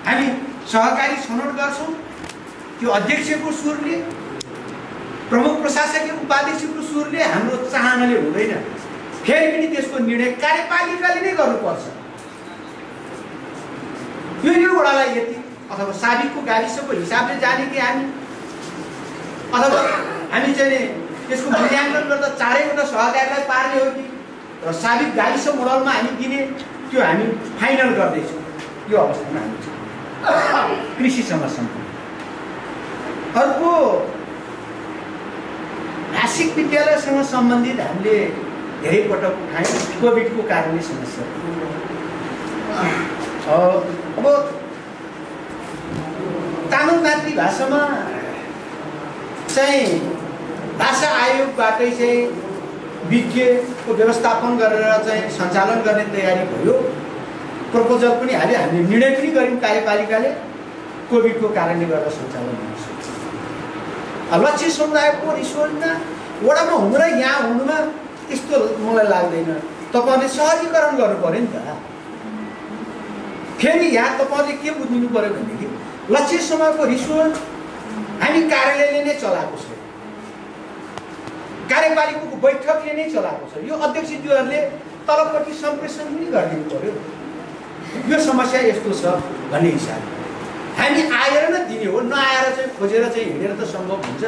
हामी सहकारी छनौट गर्छौँ। त्यो अध्यक्षको सुरले, प्रमुख प्रशासकीय उपाध्यक्षको सुरले हाम्रो चाहनाले हुँदैन। फेरि पनि त्यसको निर्णय कार्यपालिकाले नै गर्नुपर्छ। यो वडालाई यति अथवा साबिकको गाविसको हिसाबले जाने कि हामी, अथवा हामी चाहिँ त्यसको मूल्याङ्कन गर्दा 4वटा सहकारीलाई पार्ने हो कि र साबिक गाविस मोडलमा हामी दिने, त्यो हामी फाइनल गर्दैछौँ। यो अवस्थामा हामी छौँ। कृषिसँग सम्बन्धित अर्को भाषिक विद्यालयसँग सम्बन्धित हामीले धेरै पटक उठायौँ कोभिडको कारणले समस्या। अब तामाङ मातृभाषामा चाहिँ भाषा आयोगबाटै चाहिँ विज्ञको व्यवस्थापन गरेर चाहिँ सञ्चालन गर्ने तयारी भयो। प्रपोजल पनि हाल्यो, हामीले निर्णय पनि गऱ्यौँ कार्यपालिकाले कोभिडको कारणले गर्दा सञ्चालन हुन सक्छ। लक्षित समुदायको रिसोर्समा वडामा हुनु र यहाँ हुनुमा त्यस्तो मलाई लाग्दैन। तपाईँहरूले सहजीकरण गर्नु पऱ्यो नि त। फेरि यहाँ तपाईँहरूले के बुझिदिनु पऱ्यो भनेदेखि लक्षित समूहको रिसोर्स हामी कार्यालयले नै चलाएको छ, कार्यपालिकाको बैठकले नै चलाएको छ। यो अध्यक्षज्यूहरूले तलपट्टि सम्प्रेषण पनि गरिदिनु पर्यो। यो समस्या यस्तो छ भन्ने हिसाबले हामी आएर नै दिने हो, नआएर चाहिँ खोजेर चाहिँ हिँडेर त सम्भव हुन्छ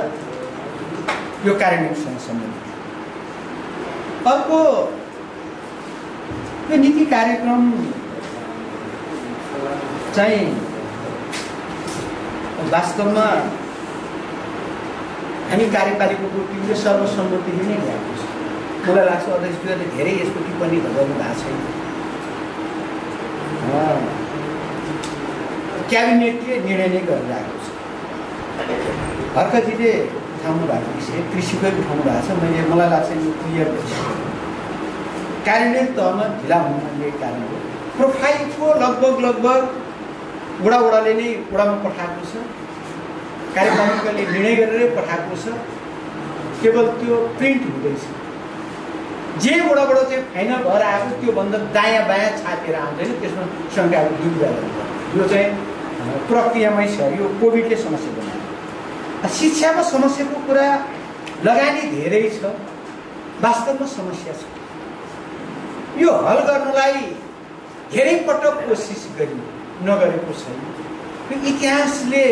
यो कार्यान्वयनसँग सम्बन्धित। अर्को यो नीति कार्यक्रम चाहिँ वास्तवमा हामी कार्यपालिकाको टिमले सर्वसम्मतिले नै ल्याएको छ। मलाई लाग्छ अध्यक्षज्यूहरूले धेरै यसको टिप्पणी गर्नु भएको छैन। क्याबिनेटले निर्णय नै गरिरहेको छ। हर्कजीले उठाउनु भएको विषय कृषिकै उठाउनु भएको छ। मलाई लाग्छ यो क्लियर भइसक्यो। कार्यान्वयन तहमा ढिला हुने कारण हो। प्रोफाइलको लगभग वडाले नै वडामा पठाएको छ, कार्यपालिकाले निर्णय गरेरै पठाएको छ। केवल त्यो प्रिन्ट हुँदैछ। जे वडाबाट चाहिँ फाइनल भएर आएको त्योभन्दा दायाँ बायाँ छापेर आउँदैन, त्यसमा शङ्काहरू दुविधा गर्नु। यो चाहिँ प्रक्रियामै छ। यो कोभिडले समस्या बनायो। शिक्षामा समस्याको कुरा लगानी धेरै छ, वास्तवमा समस्या छ। यो हल गर्नलाई धेरै पटक कोसिस गरियो, नगरेको छैन। यो इतिहासले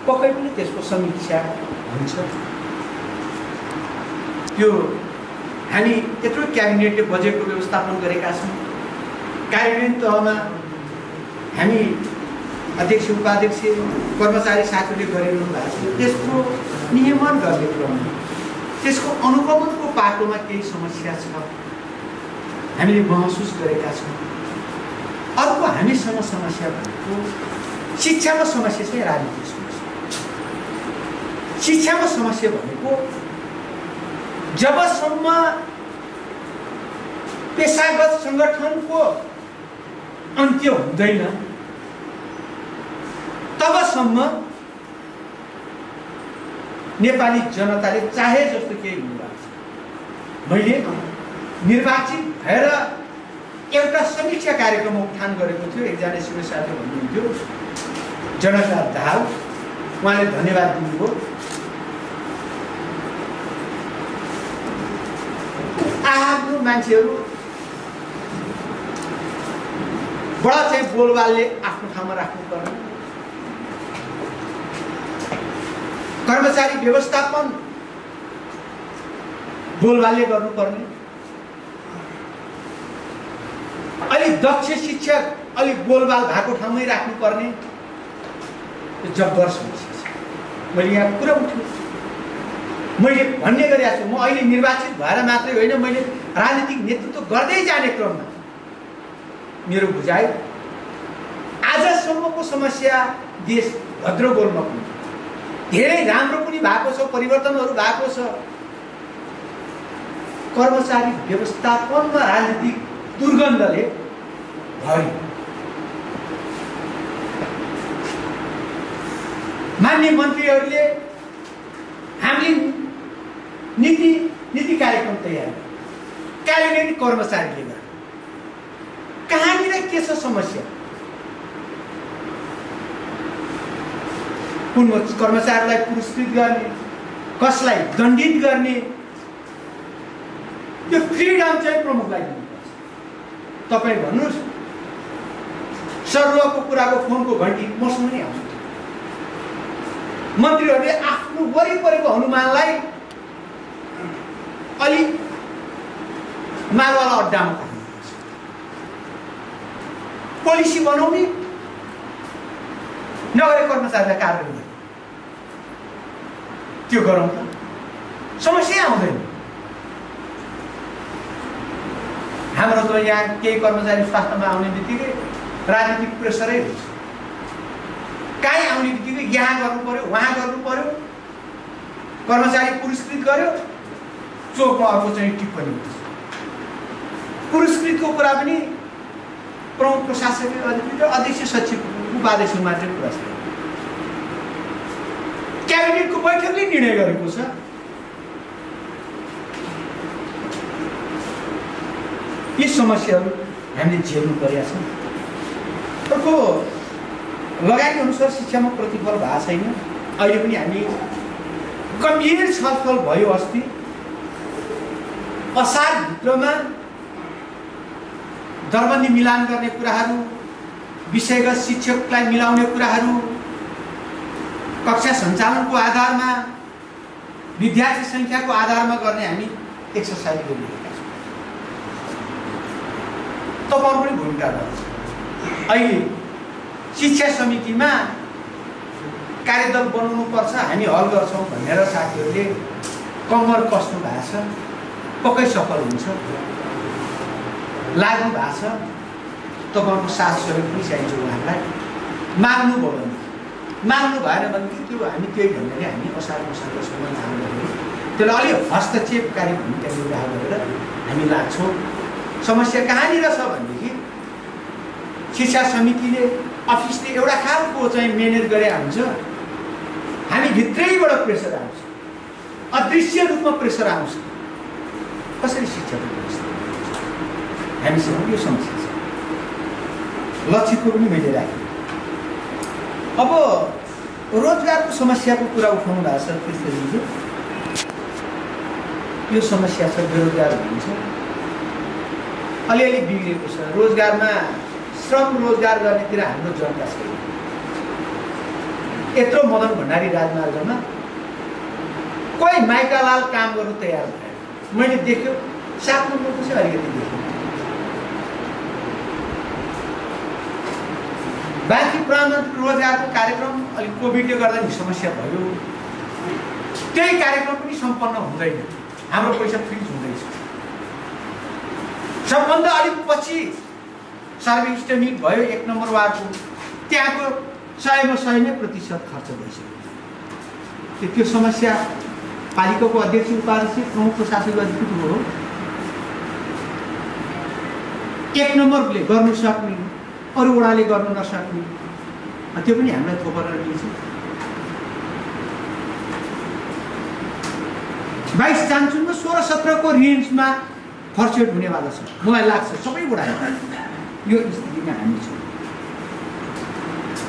पक्कै पनि त्यसको समीक्षा हुन्छ। यो हामी यत्रो क्याबिनेटले बजेटको व्यवस्थापन गरेका छौँ। कार्यान्वयन तहमा हामी अध्यक्ष उपाध्यक्ष कर्मचारी साथीहरूले गरिरहनु भएको छ। त्यसको नियमन गर्ने क्रममा त्यसको अनुगमनको पाटोमा केही समस्या छ हामीले महसुस गरेका छौँ। अर्को हामीसँग समस्या भनेको शिक्षामा समस्या चाहिँ राजनीतिक समस्या। शिक्षामा समस्या भनेको जबसम्म पेसागत सङ्गठनको अन्त्य हुँदैन तबसम्म नेपाली जनताले चाहे जस्तो केही हुनुभएको छ। मैले निर्वाचित भएर एउटा समीक्षा कार्यक्रम उठान गरेको थियो। एकजना शिव साथी भन्नुहुन्थ्यो जनता दाहाल, उहाँले धन्यवाद दिनुभयो। आफ्नो मान्छेहरू बडा चाहिँ बोलबालले आफ्नो ठाउँमा राख्नुपर्ने, कर्मचारी व्यवस्थापन बोलबालले गर्नुपर्ने, अलिक दक्ष शिक्षक अलिक बोलबाल भएको ठाउँमै राख्नुपर्ने। यो जब्बर समस्या छ। मैले यहाँ कुरा उठ्यो, मैले भन्ने गरेको छु। म अहिले निर्वाचित भएर मात्रै होइन, मैले राजनीतिक नेतृत्व गर्दै जाने क्रममा मेरो बुझाइ आजसम्मको समस्या देश भद्रगोलमा पनि धेरै राम्रो पनि भएको छ, परिवर्तनहरू भएको छ। कर्मचारी व्यवस्थापनमा राजनीतिक दुर्गन्धले भर्यो। मान्य मन्त्रीहरूले हामीले नीति कार्यक्रम तयार कार्यान्वयन कर्मचारीले गर्यो। कहाँनिर के छ समस्या? कुन कर्मचारीलाई पुरस्कृत गर्ने, कसलाई दण्डित गर्ने, यो फ्रिडम चाहिँ प्रमुखलाई दिनुपर्छ। तपाईँ भन्नुहोस्, सरुवाको कुराको फोनको घन्टी मसँग नै आउँछ। मन्त्रीहरूले आफ्नो वरिपरिको हनुमानलाई अलि मालवाला अड्डामा राख्नुपर्छ। पोलिसी बनाउने, नगरे कर्मचारीलाई कार्यान्वयन गर्ने। त्यो गरौँ त, समस्या आउँदैन। हाम्रो त यहाँ केही कर्मचारी स्वास्थ्यमा आउने बित्तिकै राजनीतिक प्रेसरै हुन्छ। कहीँ आउने बित्तिकै यहाँ गर्नु पर्यो, उहाँ गर्नु पर्यो, कर्मचारी पुरस्कृत गर्यो, चोकमा अर्को चाहिँ टिप्पणी हुन्छ। पुरस्कृतको कुरा पनि प्रमुख प्रशासकीय अधिकारी र अध्यक्ष सचिव उपाध्यक्ष मात्रै कुरा छ। क्याबिनेटको बैठकले निर्णय गरेको छ। यी समस्याहरू हामीले झेल्नु परेका छौँ। अर्को लगानी अनुसार शिक्षामा प्रतिफल भएको छैन। अहिले पनि हामी गम्भीर छलफल भयो अस्ति। असारभित्रमा दरबन्दी मिलान गर्ने कुराहरू, विषयगत शिक्षकलाई मिलाउने कुराहरू, कक्षा सञ्चालनको आधारमा, विद्यार्थी सङ्ख्याको आधारमा गर्ने हामी एक्सर्साइज गरिरहेका छौँ। तपाईँहरू पनि भूमिका रहन्छ। अहिले शिक्षा समितिमा कार्यदल बनाउनुपर्छ, हामी हल गर्छौँ भनेर साथीहरूले कम्मर कस्नु भएको छ। पक्कै सफल हुन्छ, लाग्नु भएको छ। तपाईँहरूको साथ सहयोग पनि चाहिन्छ उहाँहरूलाई। माग्नुभयो भने, माग्नु भएन भने त्यो हामी त्यही भन्नाले हामी असार मसालकोसँग काम गरेर त्यसलाई अलिक हस्तक्षेपकारी भूमिका निर्वाह गरेर हामी लाग्छौँ। समस्या कहाँनिर छ भनेदेखि शिक्षा समितिले, अफिसले एउटा खालको चाहिँ म्यानेज गरे हुन्छ, हामी भित्रैबाट प्रेसर आउँछ, अदृश्य रूपमा प्रेसर आउँछ। कसरी शिक्षाको व्यवस्था हामीसँग यो समस्या छ। लक्षितको पनि मैले राखेँ। अब रोजगारको समस्याको कुरा उठाउनु भएको छ कृष्णजीले। यो समस्या छ, बेरोजगार भन्छ, अलिअलि बिग्रेको छ। रोजगारमा श्रम रोजगार गर्नेतिर हाम्रो जनता छैन। यत्रो मदन भण्डारी राजमार्गमा कोही माइकालाल काम गर्नु तयार भएन। मैले देख्यो 7 नम्बरको चाहिँ अलिकति देखेँ। बाँकी प्रधानमन्त्री रोजगारको कार्यक्रम अलिक कोभिडले गर्दा नि समस्या भयो। त्यही कार्यक्रम पनि सम्पन्न हुँदैन। हाम्रो पैसा फ्रिज हुँदैछ। सबभन्दा अलिक पछि सर्वे इस्टिमेट भयो 1 नम्बर वार्डको, त्यहाँको 100% खर्च भइसक्यो। त्यो समस्या पालिकाको अध्यक्ष उपाध्यक्ष प्रमुख प्रशासकीय अधिकृत हो। 1 नम्बरले गर्नु सक्ने, अरू वडाले गर्नु नसक्ने, त्यो पनि हामीलाई थोपर दिन्छ। 22 चान्चुनमा 16-17 को रेन्जमा खर्चेट हुनेवाला छ। मलाई लाग्छ सबै वडाले यो स्थितिमा हामी छौँ।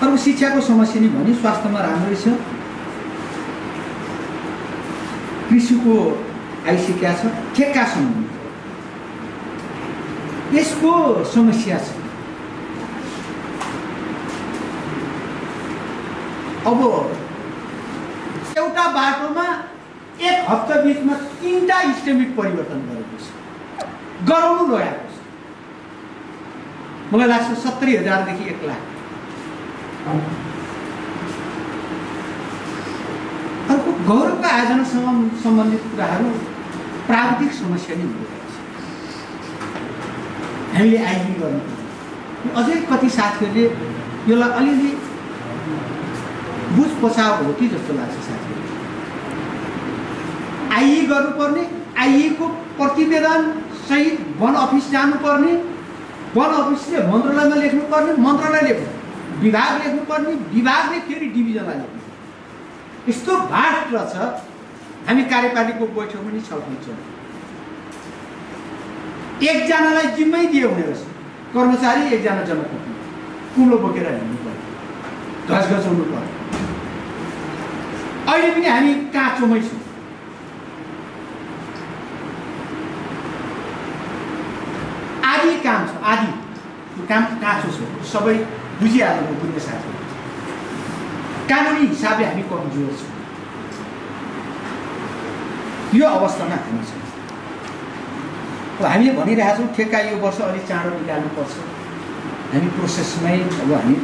अर्को शिक्षाको समस्या नि भने स्वास्थ्यमा राम्रै छ, कृषिको आइसकेका छ, ठेक्का सम्बन्धी यसको समस्या छ। अब एउटा बाटोमा 1 हप्ता बिचमा 3टा इस्टिमेट परिवर्तन गरेको छ, गराउनु लगाएको छ। मलाई लाग्छ 70,000 देखि 1 लाख। अर्को गौरवका आयोजनासँग सम्बन्धित कुराहरू प्राविधिक समस्या नै हुँदैछ। हामीले आइबी गर्नुपर्छ। अझै कति साथीहरूले यसलाई अलिअलि बुझ पछाउ हो कि जस्तो लाग्छ साथीहरू। आइई गर्नुपर्ने, आइईको प्रतिवेदन सहित वन अफिस जानुपर्ने, वन अफिसले मन्त्रालयमा लेख्नुपर्ने, मन्त्रालयले विभाग लेख्नुपर्ने, विभागले फेरि डिभिजनलाई लेख्नुपर्ने। यस्तो भास्ट छ। हामी कार्यपालिकाको बैठक पनि छलफल छ। एकजनालाई जिम्मै दिए हुने रहेछ। कर्मचारी एकजना जनप्रतिनिधि कुलो बोकेर हिँड्नु पर्यो, घस घसाउनु पर्यो। अहिले पनि हामी काँचोमै छौँ। आदि काम छ, आदि त्यो काम काँचो छ। सबै बुझिहाल्नु बुझ्ने साथी। कानुनी हिसाबले हामी कमजोर छौँ। यो अवस्थामा हामी छौँ। हामीले भनिरहेका छौँ ठेक्का यो वर्ष अलिक चाँडो निकाल्नुपर्छ। हामी प्रोसेसमै अब हामी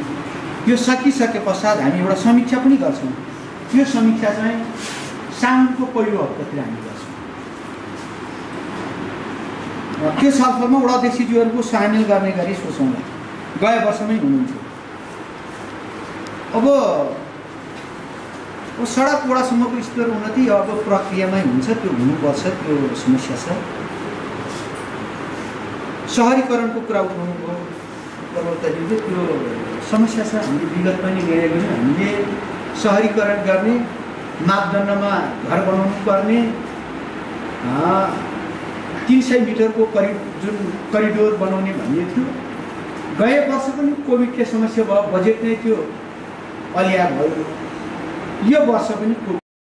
यो सकिसके पश्चात हामी एउटा समीक्षा पनि गर्छौँ। यो समीक्षा चाहिँ साउनको पहिलो हप्तातिर हामी गर्छौँ। त्यो छलफलमा वडा अध्यक्षज्यूहरूको सामेल गर्ने गरी सोचौँला। गए वर्षमै हुनुहुन्थ्यो। अब सडक वडासम्मको स्तर उन्नति अब प्रक्रियामै हुन्छ, त्यो हुनुपर्छ, त्यो समस्या छ। सहरीकरणको कुरा उठाउनु भयो प्रवक्ताज्यूले, त्यो समस्या छ। हामीले विगत पनि निर्णय गऱ्यौँ, हामीले सहरीकरण गर्ने मापदण्डमा घर बनाउनु पर्ने 300 मिटरको जुन करिडोर बनाउने भन्ने थियो। गए वर्ष पनि कोभिडले समस्या भयो, बजेट नै थियो, अलिया भयो। यो वर्ष पनि